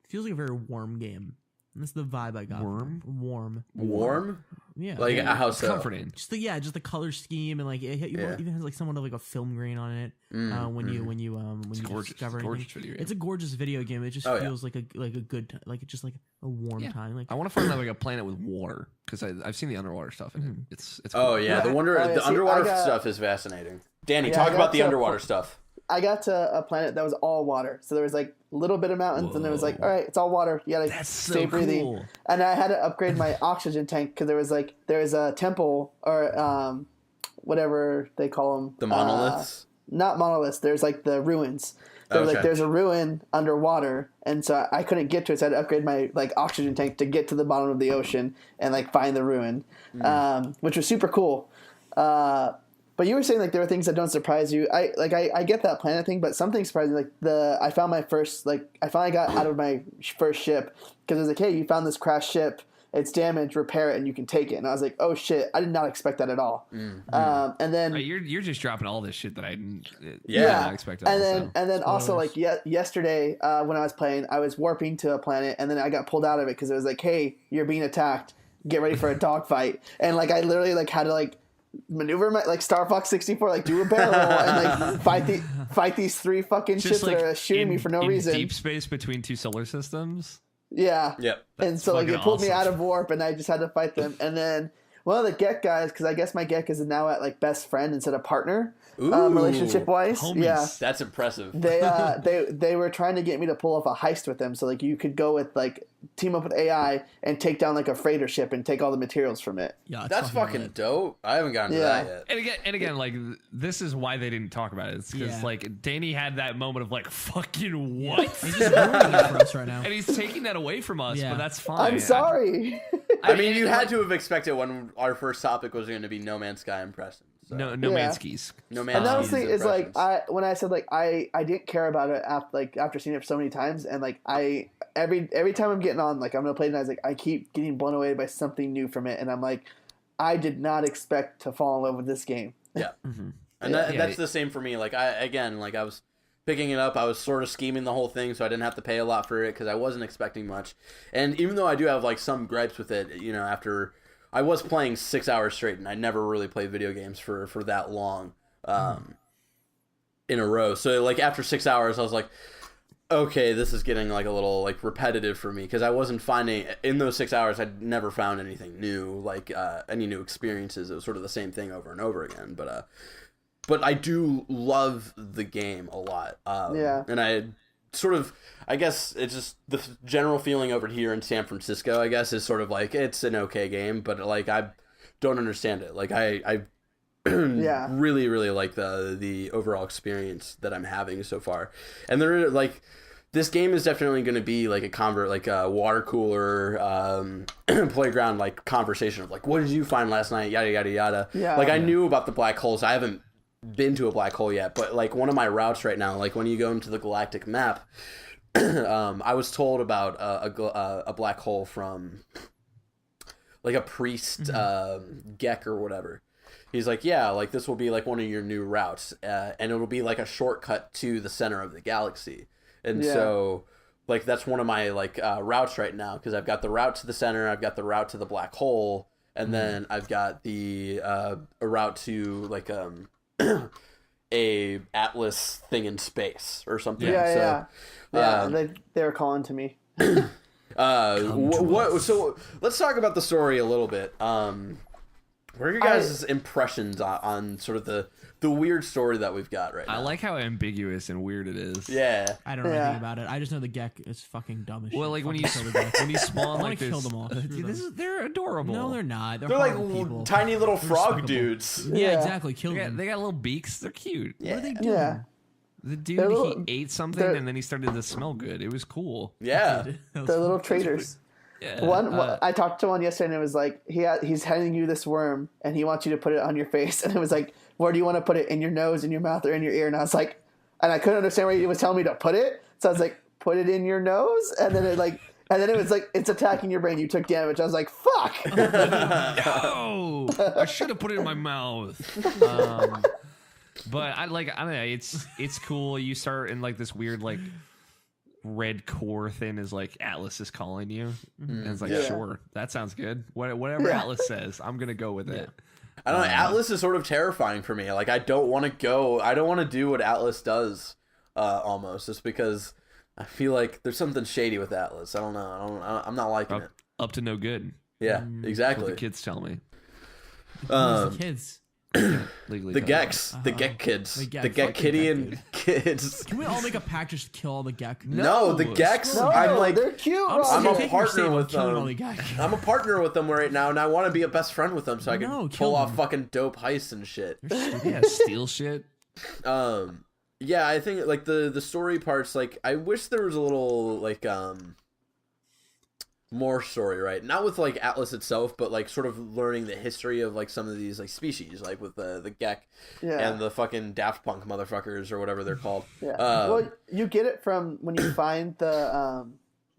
it feels like a very warm game. And that's the vibe I got. Warm. Yeah, like yeah. how It's so? comforting. Just the color scheme, and like it even has like somewhat of like a film grain on it. When you Gorgeous. discover Gorgeous anything. video game. It's a gorgeous video game. It just feels like a good just like a warm time. Like I want to find like a planet with water, because I've seen the underwater stuff in it. It's cool. Oh yeah, the underwater stuff is fascinating. Danny, talk about the underwater stuff. I got to a planet that was all water. So there was like a little bit of mountains, and there was like, all right, it's all water. You gotta stay breathing. Cool. And I had to upgrade my oxygen tank because there was a temple or whatever they call them. The monoliths? Not monoliths. There's like the ruins. So like there's a ruin underwater, and so I couldn't get to it. So I had to upgrade my like oxygen tank to get to the bottom of the ocean and like find the ruin, which was super cool. But you were saying like there were things that don't surprise you. I get that planet thing, but something surprising like I found my first I finally got out of my first ship because it was like, hey, you found this crashed ship, it's damaged, repair it, and you can take it. And I was like, oh shit, I did not expect that at all. And then you're just dropping all this shit that I didn't expect. And then also like yesterday when I was playing, I was warping to a planet, and then I got pulled out of it because it was like, hey, you're being attacked, get ready for a dogfight. And like I literally like had to like maneuver my like Star Fox 64, like do a barrel roll and like fight these 3 fucking ships like that are shooting me for no reason. Deep space between 2 solar systems. Yeah. Yep. And so like it pulled me awesome. out of warp, and I just had to fight them. And then one of the Gek guys, because I guess my Gek is now at like best friend instead of partner, relationship wise. Homies. Yeah. That's impressive. They were trying to get me to pull off a heist with them, so like you could go with like team up with AI and take down like a freighter ship and take all the materials from it. yeah, That's fucking dope. I haven't gotten to that yet. And again, like this is why they didn't talk about it. It's because like Danny had that moment of like, fucking what? He's just ruining it for us right now. And he's taking that away from us, Yeah. but that's fine. I'm sorry. I mean, you had to have expected when our first topic was going to be No Man's Sky impressions. So. No Yeah. man skis. No man. And that was skis the thing is like impressions. when I said like I didn't care about it after seeing it so many times, and like every time I'm getting on, like I'm gonna play it, and I was like I keep getting blown away by something new from it, and I'm like I did not expect to fall in love with this game. Yeah. Mm-hmm. And that's the same for me. Like I was picking it up. I was sort of scheming the whole thing, so I didn't have to pay a lot for it because I wasn't expecting much. And even though I do have like some gripes with it, you know, after I was playing 6 hours straight, and I never really played video games for that long in a row. So like after 6 hours, I was like, okay, this is getting like a little like repetitive for me because I wasn't finding in those 6 hours. I'd never found anything new, like any new experiences. It was sort of the same thing over and over again. But I do love the game a lot. And I sort of, I guess it's just the general feeling over here in San Francisco, I guess, is sort of like, it's an okay game, but like, I don't understand it. Like, I really, really like the overall experience that I'm having so far. And there, like, this game is definitely going to be like a water cooler playground, like conversation of like, what did you find last night? Yada, yada, yada. Yeah. Like, I knew about the black holes. I haven't been to a black hole yet, but like one of my routes right now, like when you go into the galactic map, I was told about a black hole from like a priest Gek or whatever. He's like, yeah, like this will be like one of your new routes, and it'll be like a shortcut to the center of the galaxy. And so like that's one of my like routes right now, because I've got the route to the center, I've got the route to the black hole, and then I've got the a route to like a Atlas thing in space or something. Yeah, they were calling to me. So let's talk about the story a little bit. What are your guys' impressions on sort of the weird story that we've got right now? I like how ambiguous and weird it is. Yeah. I don't know anything about it. I just know the Gek is fucking dumb as shit. Well, like when Fucking you kill the Gek. when you spawn I like want to this, kill them all. they're adorable. No, they're not. They're like horrible people. tiny little frog despicable. dudes. Yeah, Yeah. exactly. Kill They them. got little beaks. They're cute. What are they doing? Yeah. The dude, They're little- he ate something and then he started to smell good. It was cool. Yeah. They're little traitors. Yeah. I talked to one yesterday, and it was like he's handing you this worm, and he wants you to put it on your face, and it was like, where do you want to put it? In your nose, in your mouth, or in your ear? And I was like, and I couldn't understand where he was telling me to put it, so I was like, put it in your nose, and then it was like it's attacking your brain. You took damage. I was like, fuck. No, I should have put it in my mouth. But I don't know. It's cool. You start in like this weird like red core thing is like Atlas is calling you, and it's like sure, that sounds good. Whatever Atlas says, I'm gonna go with it. I don't know. Atlas is sort of terrifying for me. Like I don't want to do what Atlas does. Almost just because I feel like there's something shady with Atlas. I don't know. I'm not liking it. Up to no good. Yeah, That's what exactly. the kids tell me. Who's the kids? Legally The done. Geks, the Gek kids, The Gek, the Gek fucking kitty Gek and dude. kids. Can we all make a pact just to kill all the Gek? No, the Geks. No, I'm like, they're cute. I'm, Rob. I'm a taking your partner stand on with killing them. all the Gek. I'm a partner with them right now, and I want to be a best friend with them so I can No, kill pull off them. fucking dope heists and shit. Yeah, steal shit. Yeah, I think like the story parts, like I wish there was a little like more story, right? Not with like Atlas itself, but like sort of learning the history of like some of these like species, like with the Gek and the fucking Daft Punk motherfuckers or whatever they're called. Yeah. Well, you get it from when you find the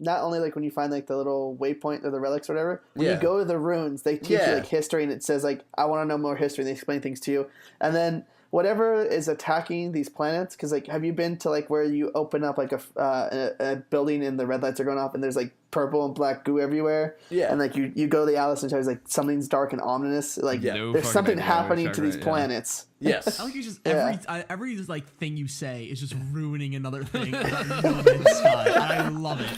not only like when you find like the little waypoint or the relics or whatever. When you go to the runes, they teach you like history, and it says like I want to know more history. And they explain things to you, and then whatever is attacking these planets, because like have you been to like where you open up like a building and the red lights are going off and there's like purple and black goo everywhere, and like you go to the Atlas and it like something's dark and ominous, like No there's fucking something idea happening what to you're these talking about, planets. Yes. I like you just Yeah. every like thing you say is just ruining another thing. About No Man's Sky. I love it.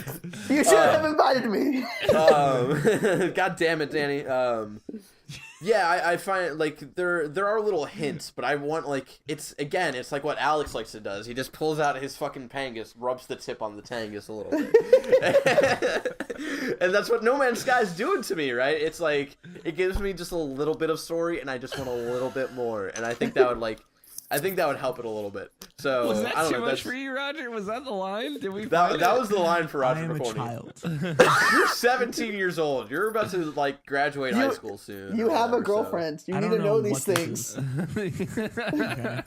You should have invited me. God damn it, Danny. Yeah, I find like there are little hints, but I want like it's like what Alex likes to does. He just pulls out his fucking Pangus, rubs the tip on the Tangus a little bit, and that's what No Man's Sky is doing to me, right? It's like it gives me just a little bit of story, and I just want a little bit more, and I think that would like I think that would help it a little bit. So Was that I don't too know. much for you, Roger? Was that the line? Did we? That was the line for I Roger am a Pokorny. child. You're 17 years old. You're about to like graduate high school soon. You or have a whatever, girlfriend. You I need don't to know know these what this things. Okay.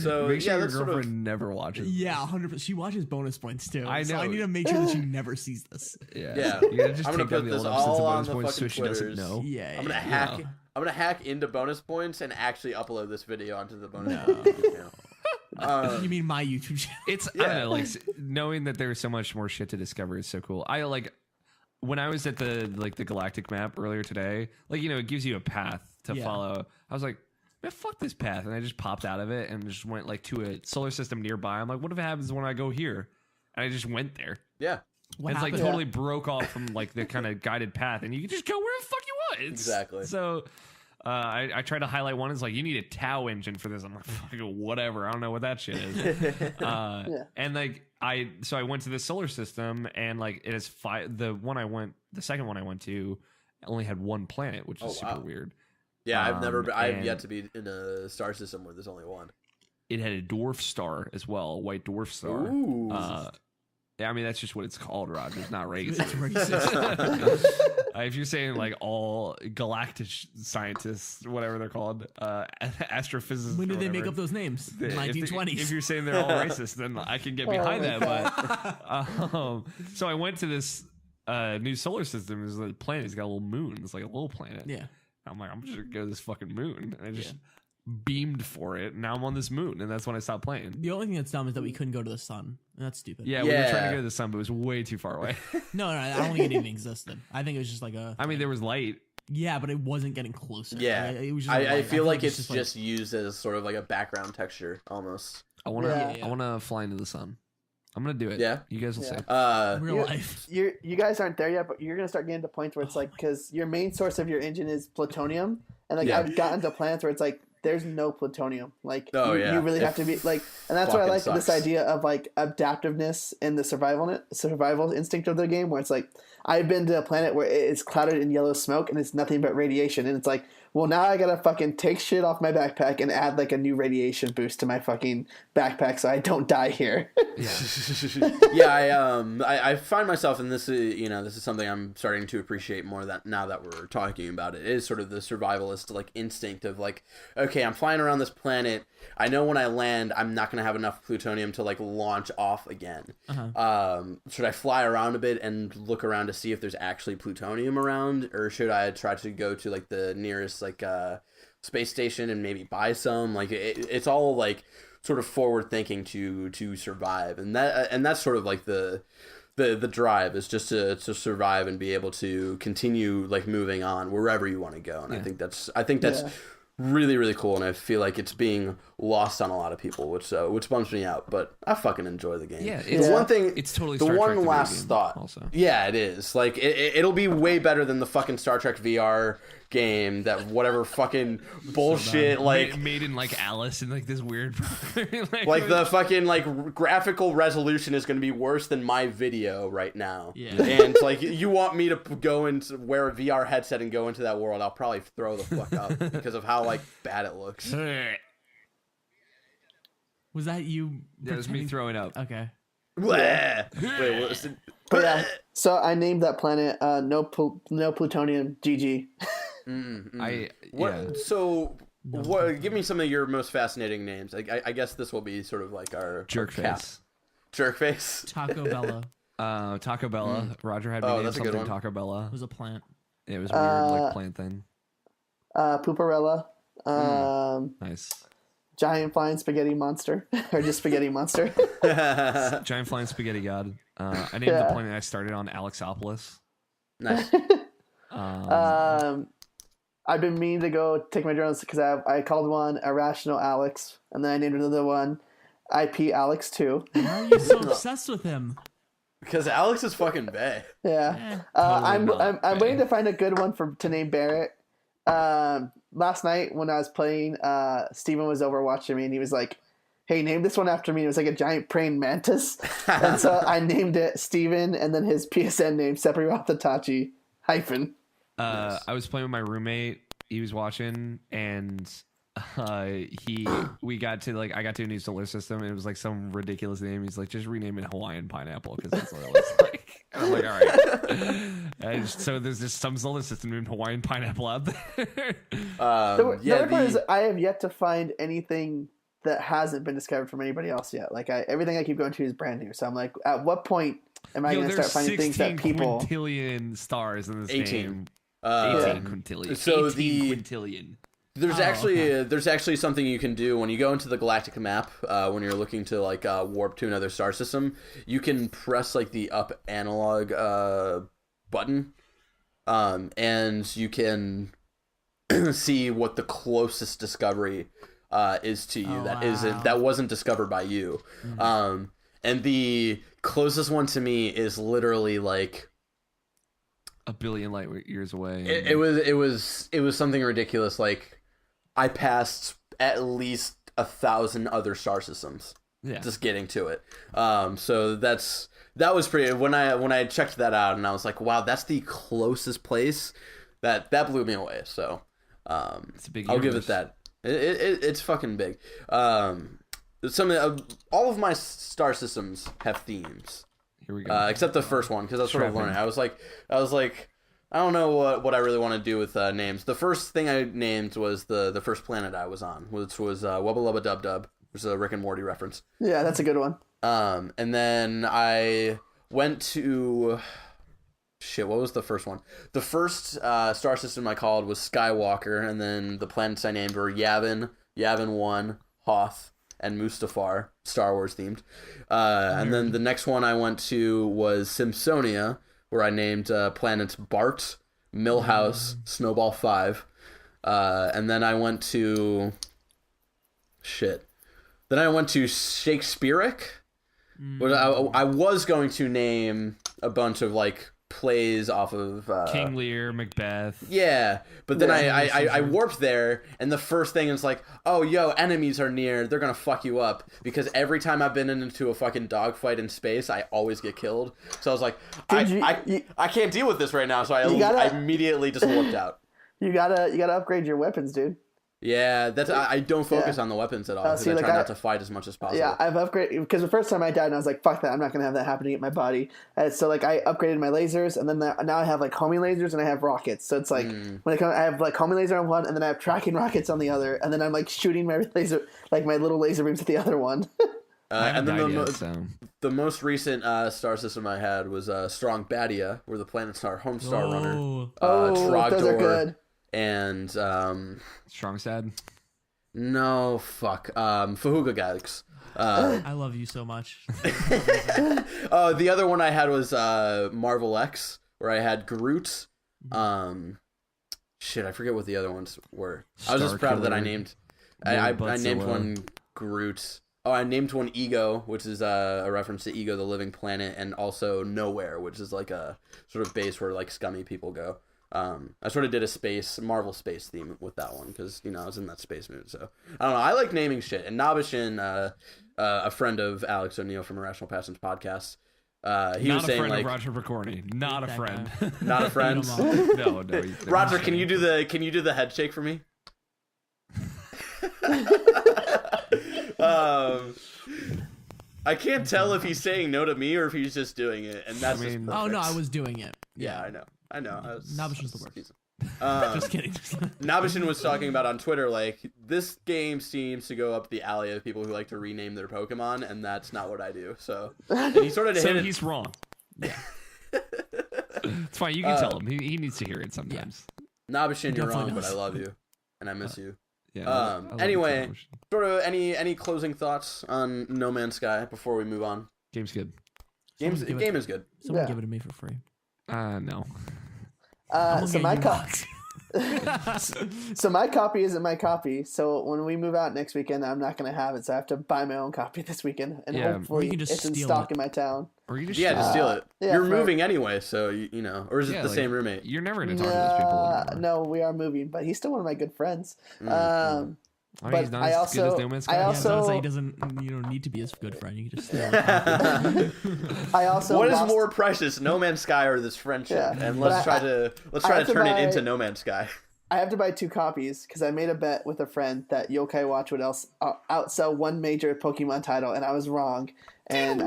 So Make sure yeah, your that's sort girlfriend of never watches. Yeah, 100%. She watches bonus points too. I So I know. need to make sure that she never sees this. Yeah. You gotta just I'm gonna take down put the this old episodes all of on bonus the points so fucking she doesn't Twitters. know. Yeah, I'm gonna yeah. hack. Yeah. I'm gonna hack into bonus points and actually upload this video onto the bonus points channel. You mean my YouTube channel? It's I don't know, like knowing that there's so much more shit to discover is so cool. I like when I was at the galactic map earlier today, like it gives you a path to follow. I was like, man, fuck this path, and I just popped out of it and just went like to a solar system nearby. I'm like, what if it happens when I go here? And I just went there. Yeah. What It's like happened? totally broke off from like the kind of guided path, and you can just go where the fuck you want. Exactly. So I tried to highlight one. It's like, you need a Tau engine for this. I'm like, fucking whatever. I don't know what that shit is. And like I went to the solar system, and like it is the second one I went to only had one planet, which is super weird. Yeah, I've and yet to be in a star system where there's only one. It had a dwarf star as well, a white dwarf star. Ooh. Yeah, I mean that's just what it's called, Roger. It's not racist. It's racist. If you're saying like all galactic scientists, whatever they're called, astrophysicists. When or did they make whatever, up those names? if- 1920s. If you're saying they're all racist, then I can get behind that. But so I went to this new solar system. There's a planet. It's got a little moon. It's like a little planet. Yeah. I'm like, I'm just gonna go to this fucking moon. And I just beamed for it. And now I'm on this moon, and that's when I stopped playing. The only thing that's dumb is that we couldn't go to the sun. And that's stupid. Yeah, we were trying to go to the sun, but it was way too far away. No, I don't think it even existed. I think it was just like a. I mean, there was light. Yeah, but it wasn't getting closer. Yeah, Like, it was just I feel like it's like- just used as sort of like a background texture almost. I wanna, Yeah. I wanna fly into the sun. I'm gonna do it. Yeah? You guys will see. real You- life. You guys aren't there yet, but you're gonna start getting to points where it's like, because your main source of your engine is plutonium, and like Yeah. I've gotten to planets where it's like there's no plutonium. Like Oh, you yeah. really have to be like, and that's why I fucking like sucks. this idea of like adaptiveness and the survival instinct of the game, where it's like I've been to a planet where it's clouded in yellow smoke and it's nothing but radiation, and it's like, well, now I gotta fucking take shit off my backpack and add like a new radiation boost to my fucking backpack so I don't die here. Yeah, I find myself in this. This is something I'm starting to appreciate more that now that we're talking about it. Is sort of the survivalist like instinct of like, okay, I'm flying around this planet. I know when I land, I'm not gonna have enough plutonium to like launch off again. Should I fly around a bit and look around to see if there's actually plutonium around, or should I try to go to like the nearest like space station and maybe buy some? Like it's all like sort of forward thinking to survive, and that's sort of like the drive is just to survive and be able to continue like moving on wherever you want to go. And I think that's really, really cool, and I feel like it's being lost on a lot of people, which bums me out. But I fucking enjoy the game. Yeah, the one thing. It's totally the Star Trek, one the video last game thought. also. Yeah, it is. Like it'll be way better than the fucking Star Trek VR game. That whatever fucking bullshit like. Made in like Alice and like this weird. Like the fucking like graphical resolution is going to be worse than my video right now. Yeah. And like you want me to go and wear a VR headset and go into that world, I'll probably throw the fuck up because of how like bad it looks. Was that you? That was me pretending- throwing up. Okay. Wait, what was it? But yeah, so I named that planet no plutonium. GG. What? So, what? Give me some of your most fascinating names. I guess this will be sort of like our cap. Jerkface. Jerkface. Taco Bella Taco Bella. Roger had me Oh, name that's a good something one. Taco Bella. was a plant. It was weird, like plant thing. Pooparella. Nice. Giant flying spaghetti monster, or just spaghetti monster. Giant flying spaghetti god. I named the planet I started on Alexopolis. Nice. I've been meaning to go take my journals because I called one Irrational Alex, and then I named another one IP Alex 2. Why are you so obsessed with him? Because Alex is fucking bae. Yeah. Totally not I'm bad. waiting to find a good one to name Barrett. Last night when I was playing, Steven was over watching me, and he was like, hey, name this one after me. It was like a giant praying mantis. And so I named it Steven, and then his PSN name, Sephiroth Tachi -. I was playing with my roommate. He was watching, and we got to like I got to a new solar system and it was like some ridiculous name. He's like, just rename it Hawaiian Pineapple because that's what it was like. And I'm like, all right. So there's just some solar system named Hawaiian Pineapple out there. The other part is I have yet to find anything that hasn't been discovered from anybody else yet. Like everything I keep going to is brand new. So I'm like, at what point am I going to start finding things that people? 16 quintillion stars in this 18. game. 18 quintillion. So 18 quintillion. There's actually something you can do when you go into the galactic map when you're looking to like warp to another star system. You can press like the up analog button, and you can see what the closest discovery is to you that wasn't discovered by you. Mm-hmm. And the closest one to me is literally like a billion light years away. It was something ridiculous. Like I passed at least 1,000 other star systems just getting to it. So that was pretty. When I checked that out and I was like, wow, that's the closest place. That blew me away. So it's a big. I'll give it that. It's fucking big. All of my star systems have themes. Here we go. Except the first one, because I was sort of learning. I was like, I don't know what I really want to do with names. The first thing I named was the first planet I was on, which was Wubba Lubba Dub Dub, which is a Rick and Morty reference. Yeah, that's a good one. And then I went to what was the first one? The first star system I called was Skywalker, and then the planets I named were Yavin 1, Hoth, and Mustafar, Star Wars themed. And then the next one I went to was Simpsonia, where I named planets Bart, Millhouse, Snowball 5. And then I went to Then I went to Shakespearic. I was going to name a bunch of like plays off of King Lear, Macbeth. Yeah, but then I warped there, and the first thing is like, oh, yo, enemies are near. They're gonna fuck you up, because every time I've been into a fucking dogfight in space, I always get killed. So I was like, I can't deal with this right now. So I immediately just warped out. You gotta upgrade your weapons, dude. Yeah, that's I don't focus on the weapons at all, because I try not to fight as much as possible. Yeah, I've upgraded, because the first time I died, and I was like, fuck that, I'm not going to have that happen to my body. So like I upgraded my lasers, and then now I have like homing lasers, and I have rockets. So it's like, I have like homing laser on one, and then I have tracking rockets on the other, and then I'm like shooting my laser, like my little laser beams at the other one. And then the most recent star system I had was Strong Badia, where the planets are Homestar Runner, Trogdor, those are good. And Strong Sad. No, fuck. Fahuga Galax. I love you so much. The other one I had was Marvel X, where I had Groot. I forget what the other ones were. I was just proud that I named. I named one Groot. Oh, I named one Ego, which is a reference to Ego, the living planet, and also Nowhere, which is like a sort of base where like scummy people go. I sort of did a Marvel space theme with that one, because, I was in that space mood. So, I don't know. I like naming shit. And Nabishin, a friend of Alex O'Neill from Irrational Passions podcast, he was saying, like... Not a friend of Roger Pokorny. Not a friend. Not a friend? No. Roger, can you do the head shake for me? I can't tell if he's saying no to me or if he's just doing it, and that's just perfect. Oh, no, I was doing it. Yeah, I know. Nabishin's the worst. Just kidding. Nabishin was talking about on Twitter, like, this game seems to go up the alley of people who like to rename their Pokemon, and that's not what I do. So, and he sort of he's wrong. Yeah. It's fine. You can tell him. He needs to hear it sometimes. Yeah. Nabishin, you're wrong, but I love you, and I miss you. Yeah. Anyway, sort of any closing thoughts on No Man's Sky before we move on? Game's good. Game is good. Someone give it to me for free. No. So my copy isn't my copy. So when we move out next weekend, I'm not going to have it. So I have to buy my own copy this weekend, and hopefully it's in stock in my town. Or you just just steal it. You're moving anyway, so you know. Or is it the same roommate? You're never going to talk to those people anymore. No, we are moving, but he's still one of my good friends. But he's not as good as No Man's Sky. Sounds like he doesn't. You don't need to be a good friend. You can just. What is more precious, No Man's Sky or this friendship? And let's try to turn it into No Man's Sky. I have to buy 2 copies because I made a bet with a friend that Yokai Watch would outsell one major Pokemon title, and I was wrong. And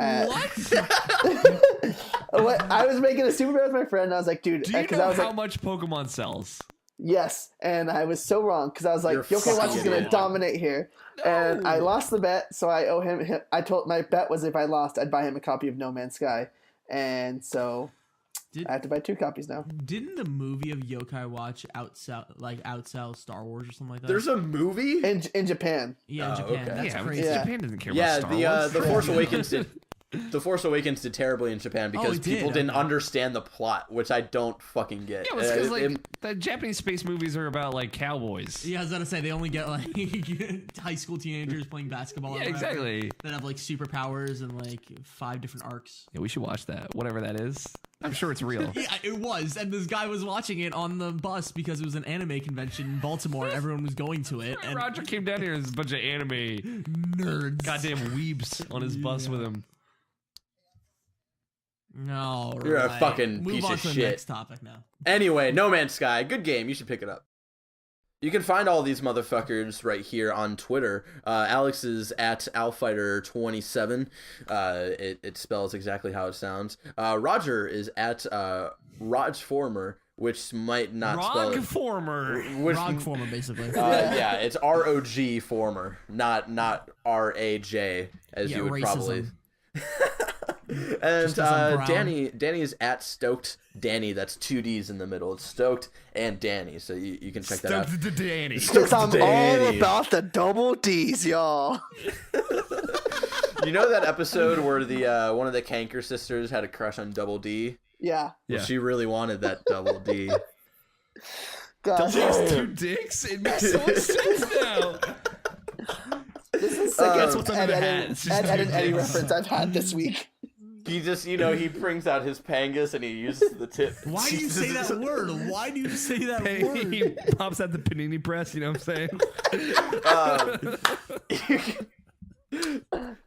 what? I was making a super bet with my friend, and I was like, dude, Do you because know I was how like, much Pokemon sells? yes, and I was so wrong because I was like, You're Yokai Watch is fucking going to idiot. dominate here, and I lost the bet, so I owe him. I told my bet was if I lost, I'd buy him a copy of No Man's Sky, and so I have to buy 2 copies now. Didn't the movie of Yokai Watch outsell Star Wars or something like that? There's a movie? In Japan. Yeah, in Oh, Japan. okay. That's Yeah, crazy. Yeah. Japan doesn't care Yeah, about Star Wars. the Force Awakens did. The Force Awakens did terribly in Japan because it did, people didn't okay. understand the plot, which I don't fucking get. Yeah, it's because It- the Japanese space movies are about like cowboys. Yeah, I was gonna say they only get like high school teenagers playing basketball. or Yeah, whatever exactly. That have like superpowers and like 5 different arcs. Yeah, we should watch that, whatever that is. I'm sure it's real. Yeah, it was, and this guy was watching it on the bus because it was an anime convention in Baltimore. Everyone was going to it, and Roger came down here with a bunch of anime nerds. goddamn weebs on his bus with him. No, You're a right. fucking Move piece on of to the shit. next topic now. Anyway, No Man's Sky, good game. You should pick it up. You can find all these motherfuckers right here on Twitter. Alex is at Alfighter27. It spells exactly how it sounds. Roger is at Rogformer, which might not spell it. Rogformer. Which, Rog former, basically. yeah, it's ROG Former, not RAJ, as Yeah, you would racism. probably. And Just 'cause I'm brown. Danny is at Stoked Danny. That's 2 D's in the middle. It's Stoked and Danny, so you can check that out. Stoked to Danny. Stoked I'm all Danny. about the double D's, y'all. You know that episode where the one of the Kanker sisters had a crush on Double D? Yeah. Yeah. She really wanted that Double D. God. Dicks, 2 dicks. It makes so much sense now. This is the That's second what's under the hat. It's just Ed and two Eddie dicks. reference I've had this week. He just, he brings out his pangas and he uses the tip. Why do you say that word? Why do you say that word? He pops out the panini press, you know what I'm saying?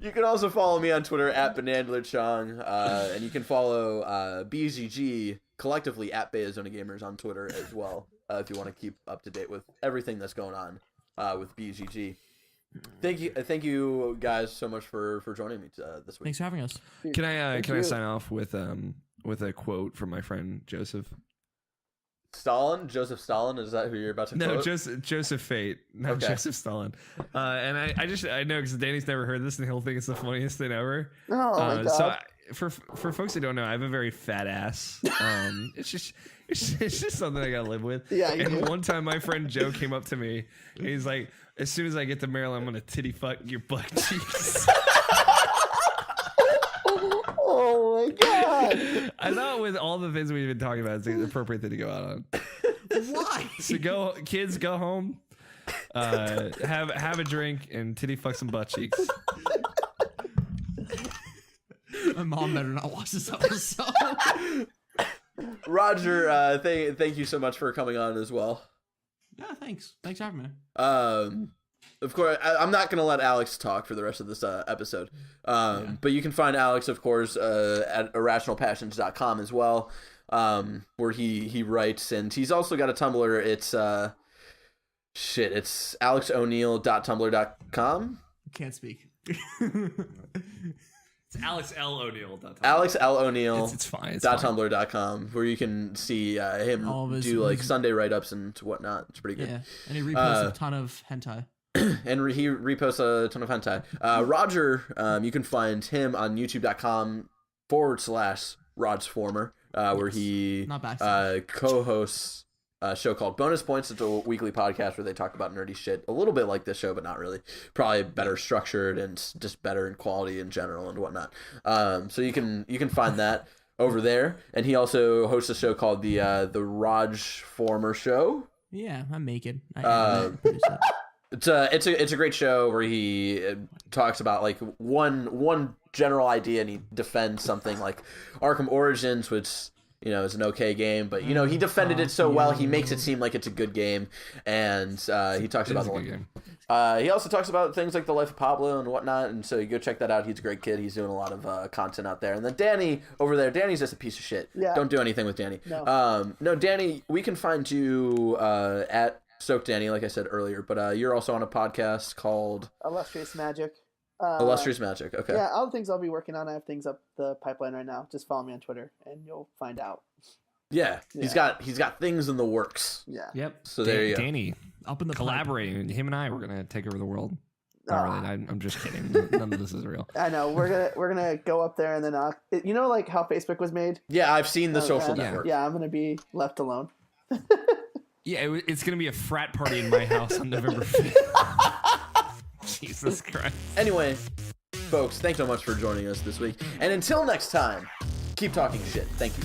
You can also follow me on Twitter at Banandlerchong, and you can follow BZG collectively at Bayazona Gamers on Twitter as well, if you want to keep up to date with everything that's going on with BZG. Thank you guys so much for joining me this week. Thanks for having us. Can I you. sign off with a quote from my friend Joseph? Joseph Stalin, is that who you're about to No, quote? Joseph Fate, not Okay. Joseph Stalin. And I know because Danny's never heard this and he'll think it's the funniest thing ever. Oh my god. So for folks who don't know, I have a very fat ass. It's just something I gotta live with. Yeah, you And do. one time my friend Joe came up to me and he's like, as soon as I get to Maryland, I'm gonna titty fuck your butt cheeks. Oh my god. I thought with all the things we've been talking about, it's the appropriate thing to go out on. Why? So kids, go home, have a drink, and titty fuck some butt cheeks. My mom better not watch this episode. Roger, thank you so much for coming on as well. Yeah, thanks. Thanks for having me. Of course, I'm not going to let Alex talk for the rest of this episode. But you can find Alex, of course, at irrationalpassions.com as well, where he writes, and he's also got a Tumblr. It's it's alexoneal.tumblr.com. Can't speak. It's Alex L. O'Neill. Alex L. O'Neill. It's fine. It's fine. .tumblr.com, where you can see him All of his- do like his- Sunday write-ups and whatnot. It's pretty good. Yeah, and he reposts a ton of hentai. And he reposts a ton of hentai. Roger, you can find him on youtube.com/RodsFormer, where he Not backslash. co-hosts a show called Bonus Points. It's a weekly podcast where they talk about nerdy shit, a little bit like this show, but not really. Probably better structured and just better in quality in general and whatnot. So you can find that over there. And he also hosts a show called the Raj Former Show. Yeah, I'm naked. I produce it. It's a great show where he talks about like one general idea and he defends something like Arkham Origins, which is an okay game, but he defended it so well. He makes it seem like it's a good game, and he talks about the game. He also talks about things like the life of Pablo and whatnot, and so you go check that out. He's a great kid. He's doing a lot of content out there. And then Danny over there, Danny's just a piece of shit. Yeah. Don't do anything with Danny. No. No, Danny, we can find you at Soak Danny, like I said earlier, but you're also on a podcast called Illustrious Magic. Illustrious Magic. Okay. Yeah, all the things I'll be working on. I have things up the pipeline right now. Just follow me on Twitter, and you'll find out. Yeah, he's got things in the works. Yeah. Yep. So there you go. Danny, Up in the collaborating. Him and I, we're gonna take over the world. Not really. I'm just kidding. None of this is real. I know. We're gonna go up there, and then like how Facebook was made. Yeah, I've seen the social network. Yeah, I'm gonna be left alone. Yeah, it's gonna be a frat party in my house on November 5th. Jesus Christ. Anyway, folks, thanks so much for joining us this week, and until next time, keep talking shit. Thank you.